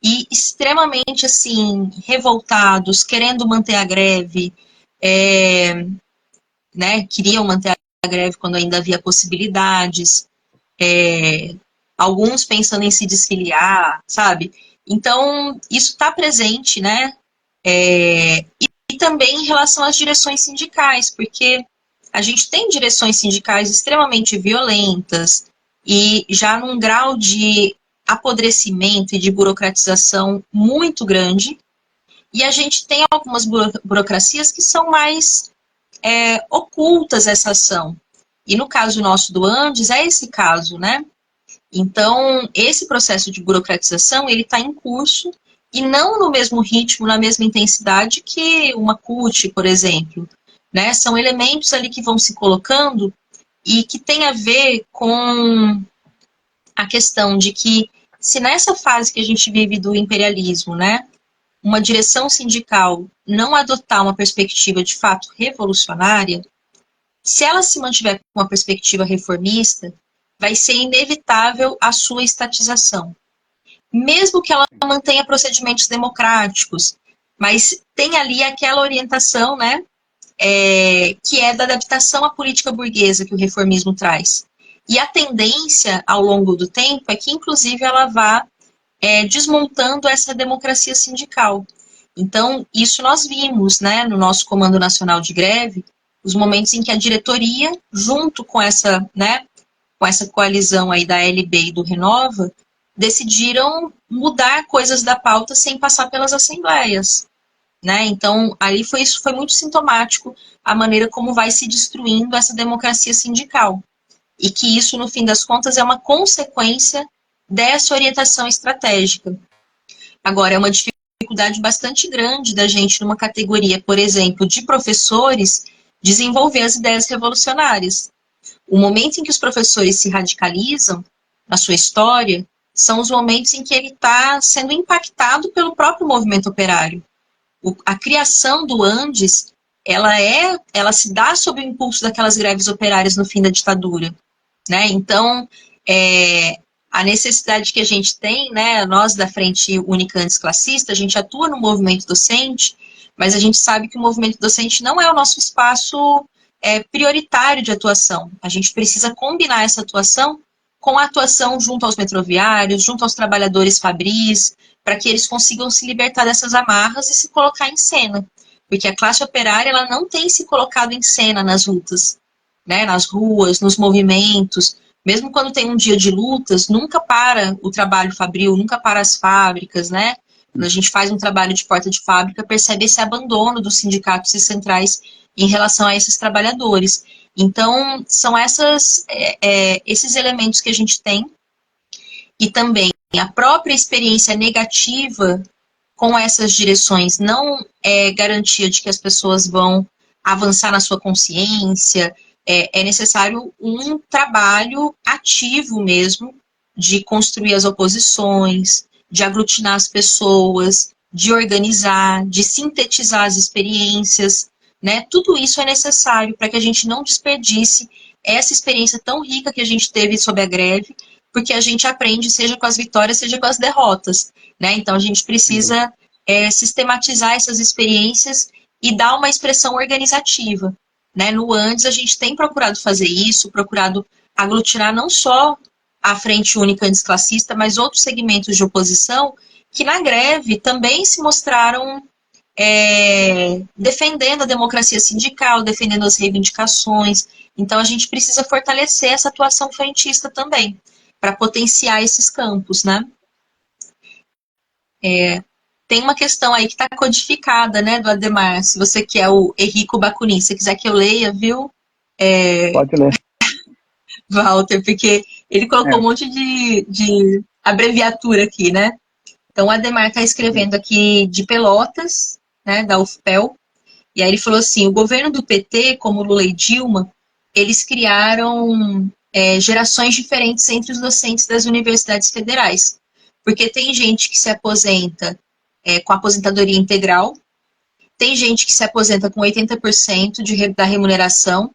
e extremamente, assim, revoltados, querendo manter a greve, né, queriam manter a greve quando ainda havia possibilidades, alguns pensando em se desfiliar, sabe? Então, isso está presente, né, e também em relação às direções sindicais, porque a gente tem direções sindicais extremamente violentas e já num grau de apodrecimento e de burocratização muito grande, e a gente tem algumas burocracias que são mais ocultas essa ação. E no caso nosso do Andes, é esse caso, né? Então, esse processo de burocratização, ele está em curso, e não no mesmo ritmo, na mesma intensidade que uma CUT, por exemplo. Né? São elementos ali que vão se colocando e que tem a ver com a questão de que, se nessa fase que a gente vive do imperialismo, né, uma direção sindical não adotar uma perspectiva de fato revolucionária, se ela se mantiver com uma perspectiva reformista, vai ser inevitável a sua estatização. Mesmo que ela mantenha procedimentos democráticos, mas tem ali aquela orientação, né, que é da adaptação à política burguesa que o reformismo traz. E a tendência, ao longo do tempo, é que, inclusive, ela vá desmontando essa democracia sindical. Então, isso nós vimos, né, no nosso Comando Nacional de Greve, os momentos em que a diretoria, junto com essa, né, com essa coalizão aí da LB e do Renova, decidiram mudar coisas da pauta sem passar pelas assembleias. Né? Então, ali isso foi muito sintomático, a maneira como vai se destruindo essa democracia sindical. E que isso, no fim das contas, é uma consequência dessa orientação estratégica. Agora, é uma dificuldade bastante grande da gente, numa categoria, por exemplo, de professores, desenvolver as ideias revolucionárias. O momento em que os professores se radicalizam, na sua história, são os momentos em que ele está sendo impactado pelo próprio movimento operário. A criação do Andes, ela se dá sob o impulso daquelas greves operárias no fim da ditadura, né? Então, a necessidade que a gente tem, né, nós da Frente Única Antisclassista, a gente atua no movimento docente, mas a gente sabe que o movimento docente não é o nosso espaço prioritário de atuação. A gente precisa combinar essa atuação com a atuação junto aos metroviários, junto aos trabalhadores fabris, para que eles consigam se libertar dessas amarras e se colocar em cena. Porque a classe operária, ela não tem se colocado em cena nas lutas, né, nas ruas, nos movimentos. Mesmo quando tem um dia de lutas, nunca para o trabalho fabril, nunca para as fábricas, né? Quando a gente faz um trabalho de porta de fábrica, percebe esse abandono dos sindicatos e centrais em relação a esses trabalhadores. Então, são esses elementos que a gente tem, e também a própria experiência negativa com essas direções não é garantia de que as pessoas vão avançar na sua consciência. É necessário um trabalho ativo mesmo de construir as oposições, de aglutinar as pessoas, de organizar, de sintetizar as experiências, né? Tudo isso é necessário para que a gente não desperdice essa experiência tão rica que a gente teve sob a greve, porque a gente aprende, seja com as vitórias, seja com as derrotas, né? Então, a gente precisa sistematizar essas experiências e dar uma expressão organizativa, né? No Andes, a gente tem procurado fazer isso, procurado aglutinar não só a Frente Única Antisclassista, mas outros segmentos de oposição que na greve também se mostraram defendendo a democracia sindical, defendendo as reivindicações. Então, a gente precisa fortalecer essa atuação frentista também, para potenciar esses campos, né? Tem uma questão aí que está codificada, né, do Adhemar, se você quer o Henrico Bakunin, se quiser que eu leia, viu? Pode ler. Walter, porque ele colocou um monte de abreviatura aqui, né? Então, o Adhemar está escrevendo aqui de Pelotas, né, da UFPEL, e aí ele falou assim, o governo do PT, como Lula e Dilma, eles criaram gerações diferentes entre os docentes das universidades federais, porque tem gente que se aposenta com aposentadoria integral, tem gente que se aposenta com 80% da remuneração,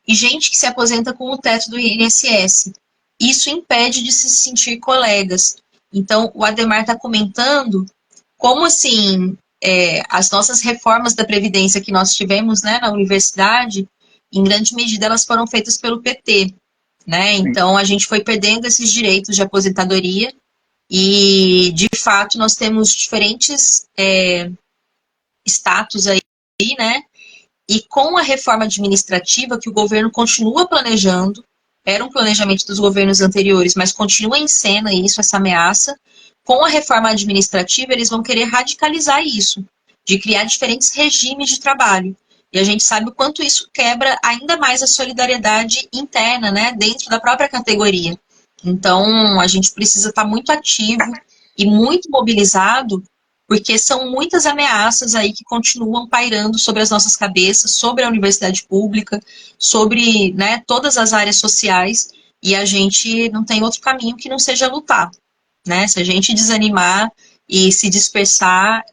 e gente que se aposenta com o teto do INSS. Isso impede de se sentir colegas. Então, o Adhemar está comentando como, assim, as nossas reformas da Previdência que nós tivemos, né, na universidade, em grande medida, elas foram feitas pelo PT, né? Então, a gente foi perdendo esses direitos de aposentadoria e, de fato, nós temos diferentes status aí, né? e com a reforma administrativa que o governo continua planejando, era um planejamento dos governos anteriores, mas continua em cena isso, essa ameaça, com a reforma administrativa eles vão querer radicalizar isso, de criar diferentes regimes de trabalho. E a gente sabe o quanto isso quebra ainda mais a solidariedade interna, né, dentro da própria categoria. Então, a gente precisa estar muito ativo e muito mobilizado, porque são muitas ameaças aí que continuam pairando sobre as nossas cabeças, sobre a universidade pública, sobre, né, todas as áreas sociais, e a gente não tem outro caminho que não seja lutar, né? Se a gente desanimar e se dispersar,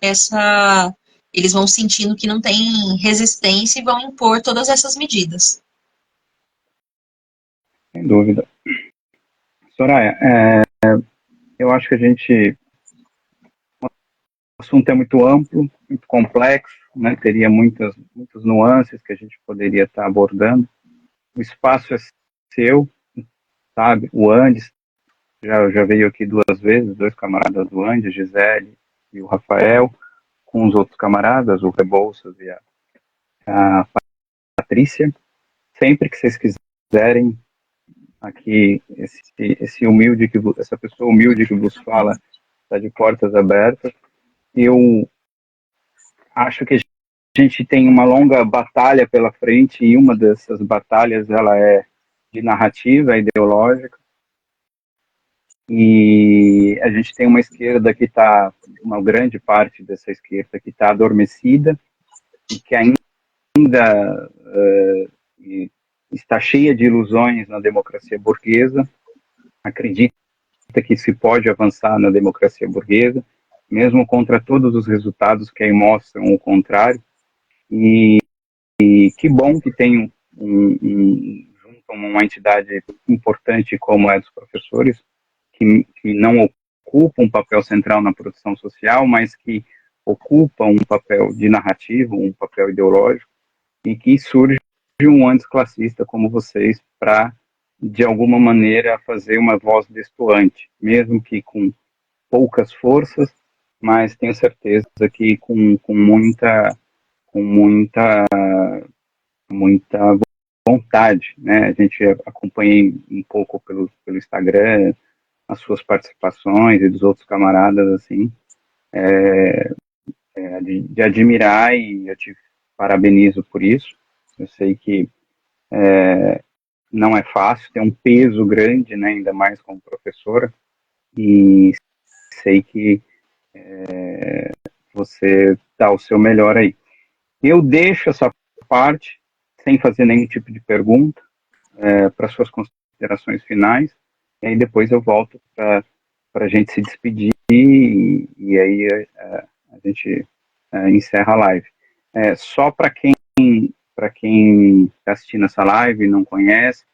eles vão sentindo que não tem resistência e vão impor todas essas medidas. Sem dúvida. Soraya, eu acho que o assunto é muito amplo, muito complexo, né? Teria muitas nuances que a gente poderia estar abordando. O espaço é seu, sabe? O Andes já veio aqui 2 vezes, 2 camaradas do Andes, Gisele e o Rafael, com os outros camaradas, o Rebouças e a Patrícia. Sempre que vocês quiserem, aqui, essa pessoa humilde que vos fala está de portas abertas. Eu acho que a gente tem uma longa batalha pela frente, e uma dessas batalhas ela é de narrativa ideológica, e a gente tem uma esquerda que está, uma grande parte dessa esquerda que está adormecida e que ainda está cheia de ilusões na democracia burguesa, acredita que se pode avançar na democracia burguesa, mesmo contra todos os resultados que aí mostram o contrário. E que bom que tem uma entidade importante como é dos professores, que não ocupa um papel central na produção social, mas que ocupa um papel de narrativa, um papel ideológico, e que surge um anticlassista como vocês para, de alguma maneira, fazer uma voz destoante, mesmo que com poucas forças, mas tenho certeza que com muita vontade, né? A gente acompanhei um pouco pelo Instagram as suas participações e dos outros camaradas, assim, de admirar, e eu te parabenizo por isso. Eu sei que não é fácil, tem um peso grande, né, ainda mais como professora, e sei que você dá o seu melhor aí. Eu deixo essa parte sem fazer nenhum tipo de pergunta para suas considerações finais, e aí depois eu volto para a gente se despedir, e aí a gente encerra a live. Só para quem está assistindo essa live e não conhece,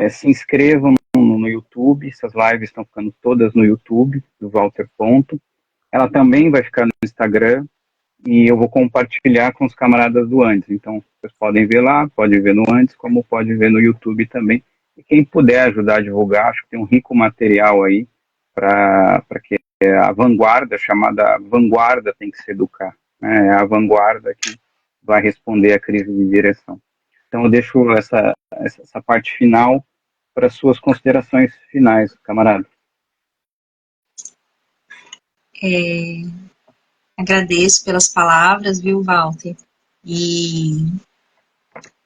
se inscrevam no YouTube. Essas lives estão ficando todas no YouTube do Walter Ponto. Ela também vai ficar no Instagram, e eu vou compartilhar com os camaradas do Andes. Então, vocês podem ver lá, pode ver no Andes, como pode ver no YouTube também. E quem puder ajudar a divulgar, acho que tem um rico material aí para que a vanguarda, chamada vanguarda, tem que se educar. Né? É a vanguarda que vai responder à crise de direção. Então, eu deixo essa parte final para suas considerações finais, camarada. Agradeço pelas palavras, viu, Walter? E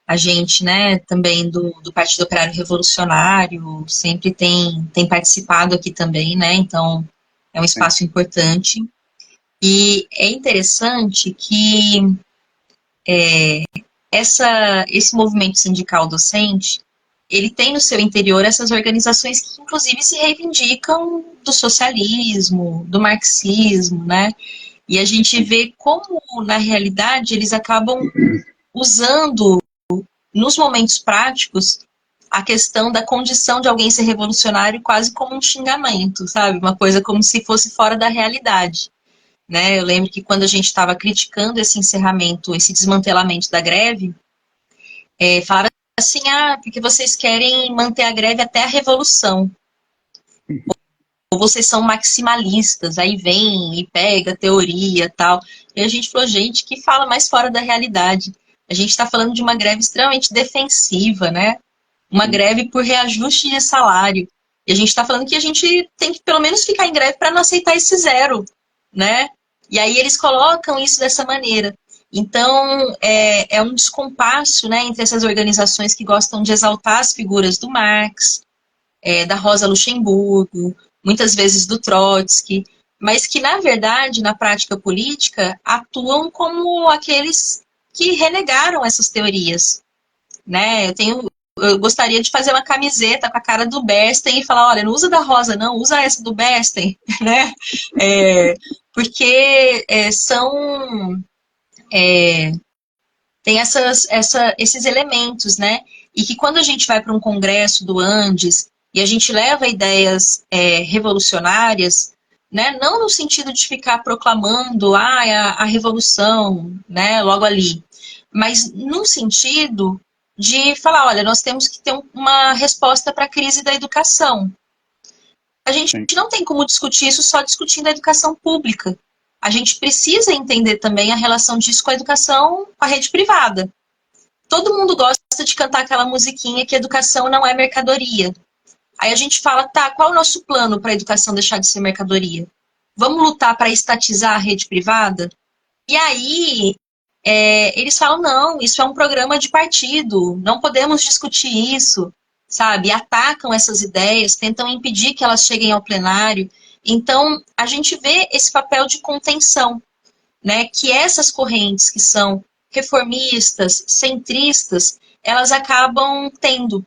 a gente, né, também do Partido Operário Revolucionário, sempre tem participado aqui também, né, então é um espaço importante. E é interessante que esse movimento sindical docente, ele tem no seu interior essas organizações que, inclusive, se reivindicam do socialismo, do marxismo, né, e a gente vê como, na realidade, eles acabam usando, nos momentos práticos, a questão da condição de alguém ser revolucionário quase como um xingamento, sabe? Uma coisa como se fosse fora da realidade, né? Eu lembro que quando a gente estava criticando esse encerramento, esse desmantelamento da greve, falaram assim, porque vocês querem manter a greve até a revolução. Ou vocês são maximalistas, aí vem e pega teoria e tal. E a gente falou, gente, que fala mais fora da realidade. A gente está falando de uma greve extremamente defensiva, né? Uma greve por reajuste de salário. E a gente está falando que a gente tem que pelo menos ficar em greve para não aceitar esse zero, né? E aí eles colocam isso dessa maneira. Então, é um descompasso, né, entre essas organizações que gostam de exaltar as figuras do Marx, da Rosa Luxemburgo, muitas vezes do Trotsky, mas que, na verdade, na prática política, atuam como aqueles que renegaram essas teorias, né? Eu gostaria de fazer uma camiseta com a cara do Bernstein e falar, olha, não usa da Rosa, não, usa essa do Bernstein, né? Porque tem esses elementos, né? E que quando a gente vai para um congresso do Andes e a gente leva ideias revolucionárias, né? Não no sentido de ficar proclamando a revolução, né? Logo ali, mas num sentido de falar, olha, nós temos que ter uma resposta para a crise da educação. A gente Sim. não tem como discutir isso só discutindo a educação pública. A gente precisa entender também a relação disso com a educação, com a rede privada. Todo mundo gosta de cantar aquela musiquinha que educação não é mercadoria. Aí a gente fala, tá, qual é o nosso plano para a educação deixar de ser mercadoria? Vamos lutar para estatizar a rede privada? E aí eles falam, não, isso é um programa de partido, não podemos discutir isso, sabe? Atacam essas ideias, tentam impedir que elas cheguem ao plenário. Então, a gente vê esse papel de contenção, né? Que essas correntes que são reformistas, centristas, elas acabam tendo.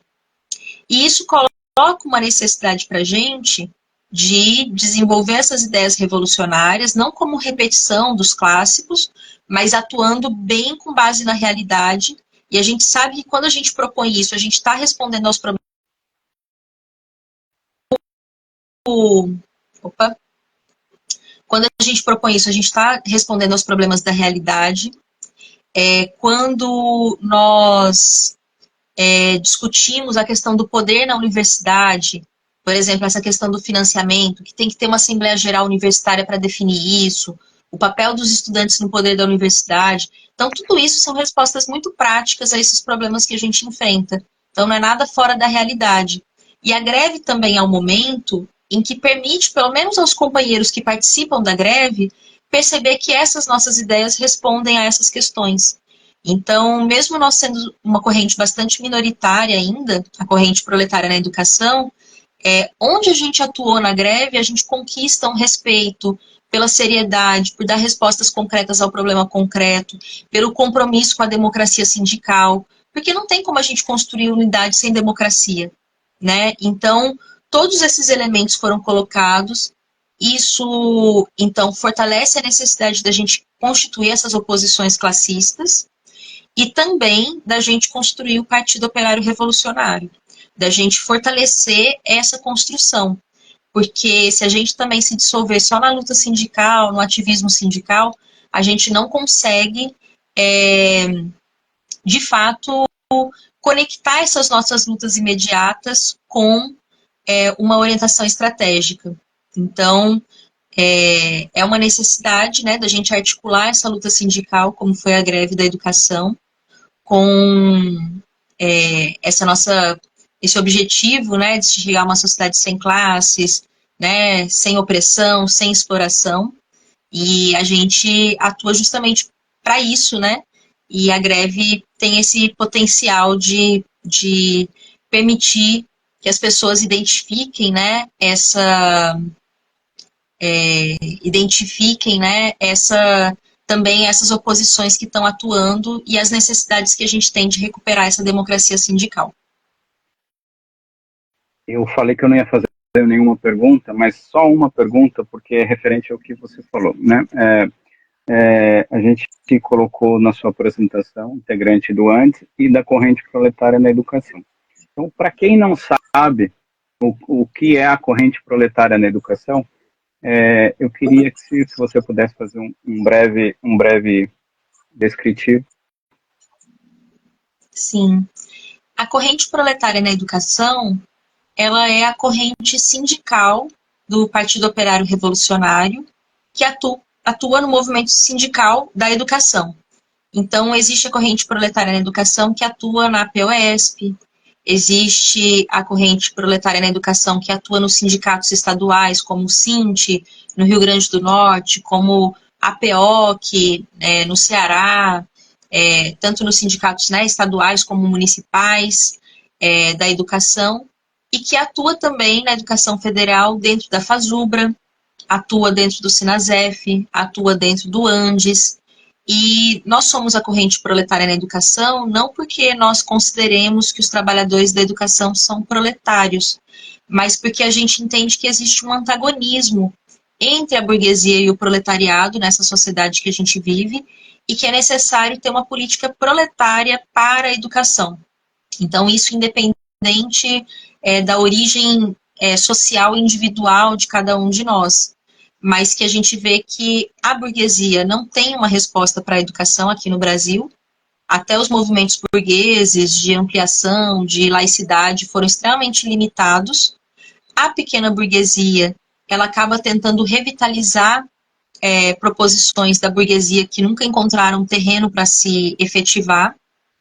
E isso coloca uma necessidade para a gente de desenvolver essas ideias revolucionárias, não como repetição dos clássicos, mas atuando bem com base na realidade. E a gente sabe que quando a gente propõe isso, a gente está respondendo aos problemas. Opa! Quando a gente propõe isso, a gente está respondendo aos problemas da realidade. Quando nós discutimos a questão do poder na universidade, por exemplo, essa questão do financiamento, que tem que ter uma Assembleia Geral Universitária para definir isso, o papel dos estudantes no poder da universidade. Então, tudo isso são respostas muito práticas a esses problemas que a gente enfrenta. Então, não é nada fora da realidade. E a greve também é um momento em que permite, pelo menos aos companheiros que participam da greve, perceber que essas nossas ideias respondem a essas questões. Então, mesmo nós sendo uma corrente bastante minoritária ainda, a corrente proletária na educação, onde a gente atuou na greve, a gente conquista um respeito pela seriedade, por dar respostas concretas ao problema concreto, pelo compromisso com a democracia sindical, porque não tem como a gente construir unidade sem democracia, né? Então, todos esses elementos foram colocados, isso, então, fortalece a necessidade da gente constituir essas oposições classistas, e também da gente construir o Partido Operário Revolucionário, da gente fortalecer essa construção. Porque se a gente também se dissolver só na luta sindical, no ativismo sindical, a gente não consegue, de fato, conectar essas nossas lutas imediatas com uma orientação estratégica. Então, é uma necessidade, né, da gente articular essa luta sindical, como foi a greve da educação, com esse objetivo, né, de chegar a uma sociedade sem classes, né, sem opressão, sem exploração, e a gente atua justamente para isso, né, e a greve tem esse potencial de permitir que as pessoas identifiquem, né, também essas oposições que estão atuando e as necessidades que a gente tem de recuperar essa democracia sindical. Eu falei que eu não ia fazer nenhuma pergunta, mas só uma pergunta, porque é referente ao que você falou, né? A gente colocou na sua apresentação integrante do Andes e da corrente proletária na educação. Então, para quem não sabe o que é a corrente proletária na educação, eu queria que se você pudesse fazer um breve descritivo. Sim. A corrente proletária na educação, ela é a corrente sindical do Partido Operário Revolucionário que atua no movimento sindical da educação. Então, existe a corrente proletária na educação que atua na POSP, existe a corrente proletária na educação que atua nos sindicatos estaduais, como o SINT, no Rio Grande do Norte, como a PEOC, no Ceará, tanto nos sindicatos, né, estaduais como municipais da educação, e que atua também na educação federal dentro da FASUBRA, atua dentro do SINASEF, atua dentro do ANDES, e nós somos a corrente proletária na educação não porque nós consideremos que os trabalhadores da educação são proletários, mas porque a gente entende que existe um antagonismo entre a burguesia e o proletariado nessa sociedade que a gente vive e que é necessário ter uma política proletária para a educação. Então, isso independente da origem social e individual de cada um de nós, mas que a gente vê que a burguesia não tem uma resposta para a educação aqui no Brasil. Até os movimentos burgueses de ampliação, de laicidade, foram extremamente limitados. A pequena burguesia, ela acaba tentando revitalizar proposições da burguesia que nunca encontraram terreno para se efetivar,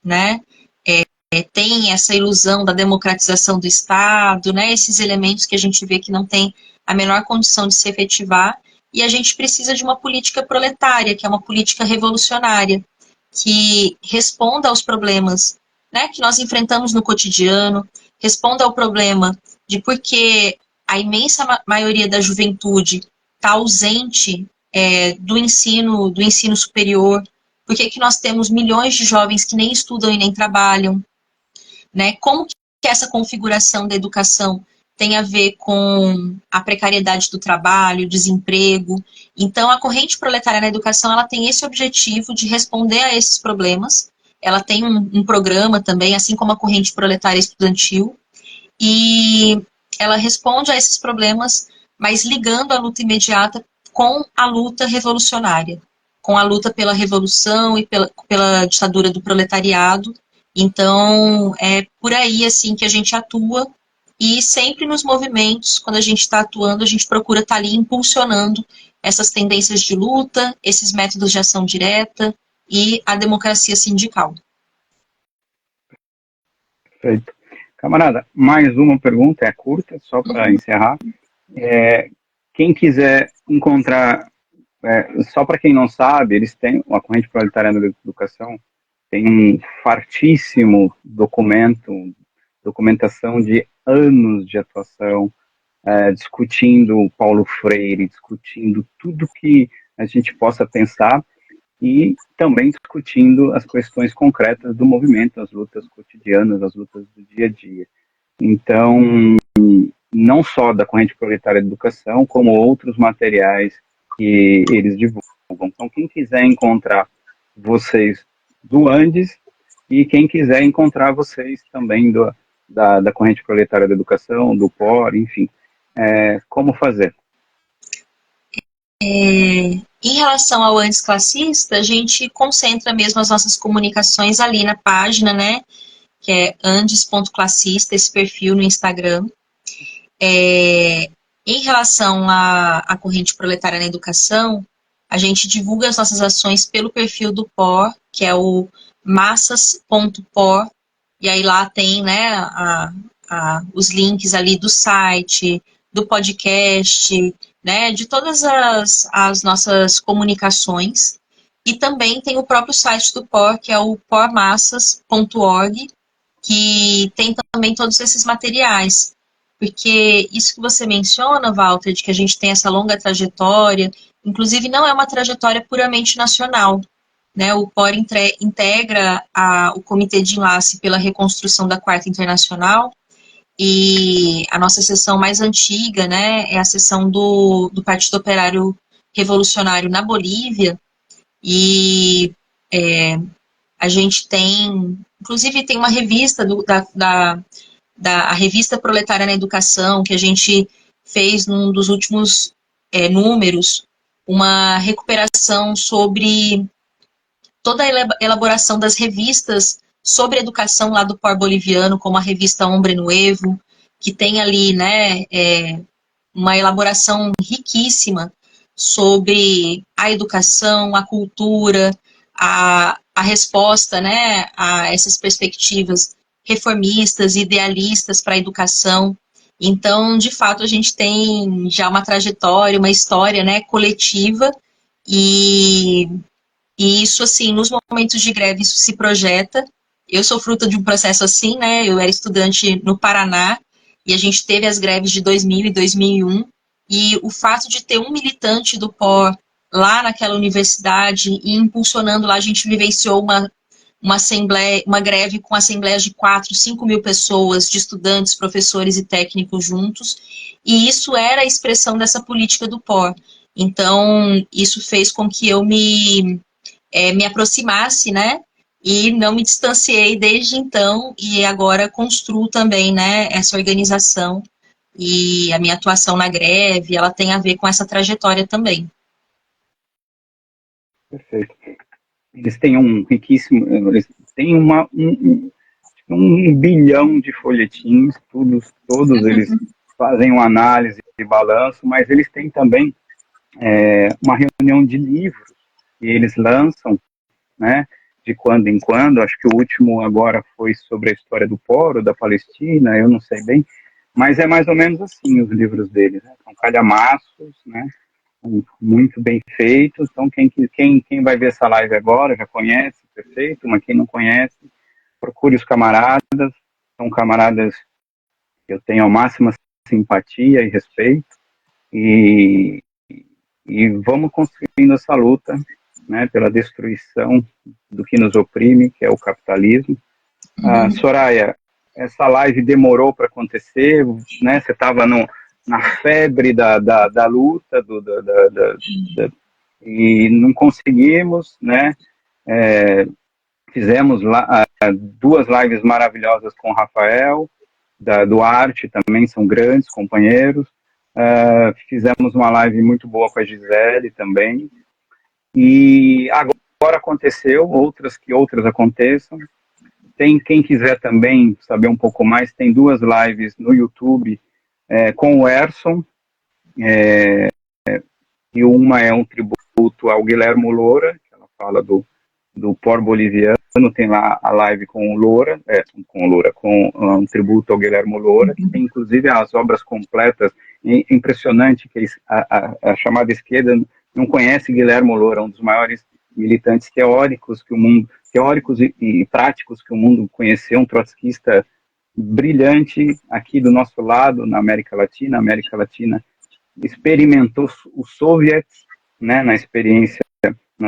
né? Tem essa ilusão da democratização do Estado, né? Esses elementos que a gente vê que não tem a menor condição de se efetivar, e a gente precisa de uma política proletária, que é uma política revolucionária, que responda aos problemas, né, que nós enfrentamos no cotidiano, responda ao problema de por que a imensa maioria da juventude está ausente do ensino superior, por que nós temos milhões de jovens que nem estudam e nem trabalham, né? Como que essa configuração da educação tem a ver com a precariedade do trabalho, o desemprego. Então, a corrente proletária na educação, ela tem esse objetivo de responder a esses problemas. Ela tem um programa também, assim como a corrente proletária estudantil, e ela responde a esses problemas, mas ligando a luta imediata com a luta revolucionária, com a luta pela revolução e pela ditadura do proletariado. Então, é por aí, assim, que a gente atua, e sempre nos movimentos, quando a gente está atuando, a gente procura estar ali impulsionando essas tendências de luta, esses métodos de ação direta e a democracia sindical. Perfeito. Camarada, mais uma pergunta, é curta, só para encerrar. Quem quiser encontrar, só para quem não sabe, eles têm, a corrente proletária da educação tem um fartíssimo documentação de anos de atuação, discutindo Paulo Freire, discutindo tudo que a gente possa pensar e também discutindo as questões concretas do movimento, as lutas cotidianas, as lutas do dia a dia. Então, não só da corrente proletária da educação, como outros materiais que eles divulgam. Então, quem quiser encontrar vocês do Andes e quem quiser encontrar vocês também da corrente proletária da educação, do POR, enfim, como fazer? Em relação ao Andes classista, a gente concentra mesmo as nossas comunicações ali na página, né, que é andes.classista, esse perfil no Instagram. Em relação à corrente proletária na educação, a gente divulga as nossas ações pelo perfil do POR, que é o massas.por, e aí lá tem, né, os links ali do site, do podcast, né, de todas as nossas comunicações. E também tem o próprio site do POR, que é o pormassas.org, que tem também todos esses materiais. Porque isso que você menciona, Walter, de que a gente tem essa longa trajetória, inclusive não é uma trajetória puramente nacional, né? O POR integra o Comitê de Enlace pela Reconstrução da Quarta Internacional, e a nossa seção mais antiga, né, é a seção do Partido Operário Revolucionário na Bolívia, e a gente tem, inclusive tem uma revista da Revista Proletária na Educação, que a gente fez num dos últimos números, uma recuperação sobre toda a elaboração das revistas sobre educação lá do POR boliviano, como a revista Hombre Nuevo, que tem ali, né, uma elaboração riquíssima sobre a educação, a cultura, a a resposta, né, a essas perspectivas reformistas, idealistas para a educação. Então, de fato, a gente tem já uma trajetória, uma história, né, coletiva, e, e isso, assim, nos momentos de greve, isso se projeta. Eu sou fruto de um processo assim, né, eu era estudante no Paraná, e a gente teve as greves de 2000 e 2001, e o fato de ter um militante do POR lá naquela universidade e impulsionando lá, a gente vivenciou uma assembleia, uma greve com assembleias de 4, 5 mil pessoas, de estudantes, professores e técnicos juntos, e isso era a expressão dessa política do POR. Então, isso fez com que eu me aproximasse, né, e não me distanciei desde então, e agora construo também, né, essa organização, e a minha atuação na greve, ela tem a ver com essa trajetória também. Perfeito. Eles têm um riquíssimo, eles têm um bilhão de folhetins, todos eles fazem uma análise e balanço, mas eles têm também uma reunião de livros que eles lançam, né, de quando em quando. Acho que o último agora foi sobre a história do Poro, da Palestina, eu não sei bem, mas é mais ou menos assim os livros deles, né? São calhamaços, né, muito bem feitos. Então, quem vai ver essa live agora já conhece, perfeito, mas quem não conhece, procure os camaradas, são camaradas que eu tenho a máxima simpatia e respeito, e, e vamos construindo essa luta, né, pela destruição do que nos oprime, que é o capitalismo. Soraya, essa live demorou para acontecer, né, você estava na febre da luta, e não conseguimos, né, fizemos duas lives maravilhosas com o Rafael, da Duarte, também são grandes companheiros. Fizemos uma live muito boa com a Gisele também. E agora aconteceu, outras aconteçam. Tem quem quiser também saber um pouco mais, tem duas lives no YouTube com o Erson, e uma é um tributo ao Guilhermo Loura, que ela fala do POR boliviano. Tem lá a live com o Loura, com um tributo ao Guilhermo Loura, que tem inclusive as obras completas. Impressionante que a chamada esquerda não conhece Guilhermo Loura, um dos maiores militantes teóricos e práticos que o mundo conheceu, um trotskista brilhante aqui do nosso lado, na América Latina. A América Latina experimentou os soviets, né, nas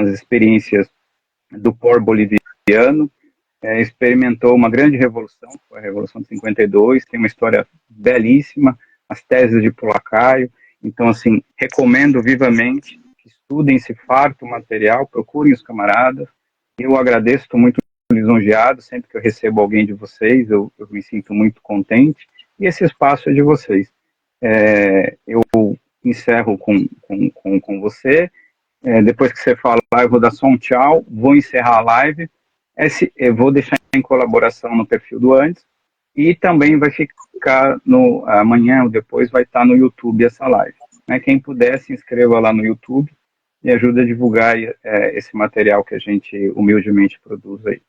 experiências do POR boliviano, experimentou uma grande revolução, foi a Revolução de 52, tem uma história belíssima, as teses de Pulacaio. Então, assim, recomendo vivamente que estudem esse farto material, procurem os camaradas. Eu agradeço, estou muito lisonjeado, sempre que eu recebo alguém de vocês, eu me sinto muito contente, e esse espaço é de vocês. Eu encerro com você. Depois que você falar, eu vou dar só um tchau, vou encerrar a live, eu vou deixar em colaboração no perfil do Andes, e também vai ficar amanhã ou depois vai estar no YouTube essa live. Quem puder, se inscreva lá no YouTube e ajude a divulgar esse material que a gente humildemente produz aí.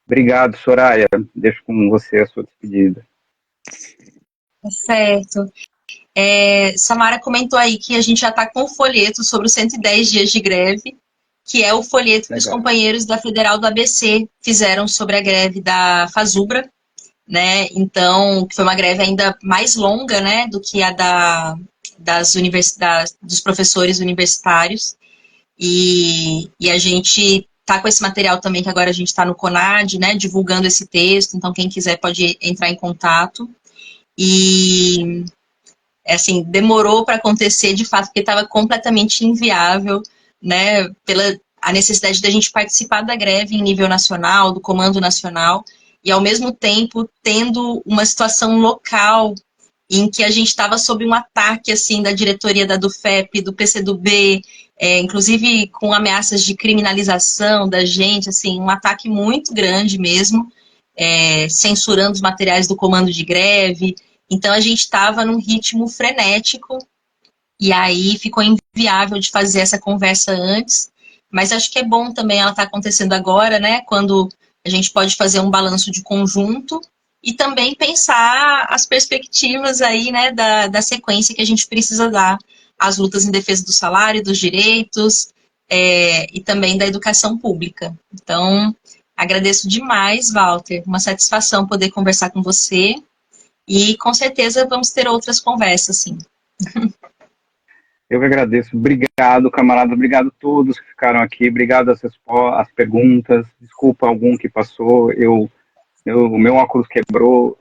Obrigado, Soraya, deixo com você a sua despedida. Certo. Samara comentou aí que a gente já está com o folheto sobre os 110 dias de greve, que é o folheto que os companheiros da Federal do ABC fizeram sobre a greve da Fazubra, né? Então, que foi uma greve ainda mais longa, né, do que a das universidades, dos professores universitários. E a gente está com esse material também, que agora a gente está no CONAD, né, divulgando esse texto. Então, quem quiser pode entrar em contato. E assim, demorou para acontecer, de fato, porque estava completamente inviável, né, pela a necessidade da gente participar da greve em nível nacional, do Comando Nacional, e ao mesmo tempo tendo uma situação local em que a gente estava sob um ataque, assim, da diretoria da Dufep, do PCdoB, inclusive com ameaças de criminalização da gente, assim, um ataque muito grande mesmo, censurando os materiais do comando de greve. Então, a gente estava num ritmo frenético, e aí ficou inviável de fazer essa conversa antes. mas acho que é bom também ela estar acontecendo agora, né, quando a gente pode fazer um balanço de conjunto e também pensar as perspectivas aí, né, da sequência que a gente precisa dar às lutas em defesa do salário, dos direitos, e também da educação pública. Então, agradeço demais, Walter, uma satisfação poder conversar com você e com certeza vamos ter outras conversas, sim. Eu que agradeço. Obrigado, camarada. Obrigado a todos que ficaram aqui. Obrigado às perguntas. Desculpa algum que passou. O meu óculos quebrou.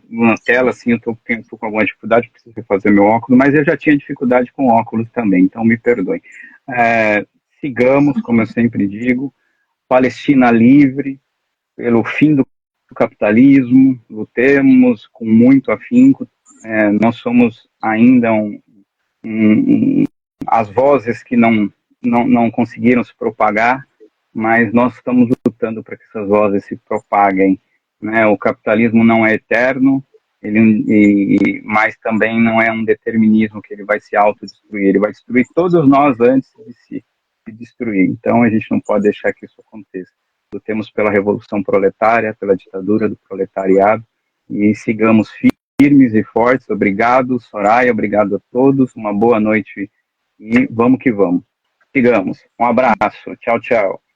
Na tela, assim, eu tô com alguma dificuldade. Preciso refazer meu óculos, mas eu já tinha dificuldade com óculos também, então me perdoem. Sigamos, como eu sempre digo, Palestina livre, pelo fim do capitalismo, lutemos com muito afinco. Nós somos ainda as vozes que não conseguiram se propagar, mas nós estamos lutando para que essas vozes se propaguem. Né? O capitalismo não é eterno, mas também não é um determinismo que ele vai se autodestruir, ele vai destruir todos nós antes de se destruir. Então a gente não pode deixar que isso aconteça. Lutemos pela revolução proletária, pela ditadura do proletariado e sigamos firmes e fortes. Obrigado, Soraya, obrigado a todos, uma boa noite e vamos que vamos. Sigamos. Um abraço. Tchau, tchau.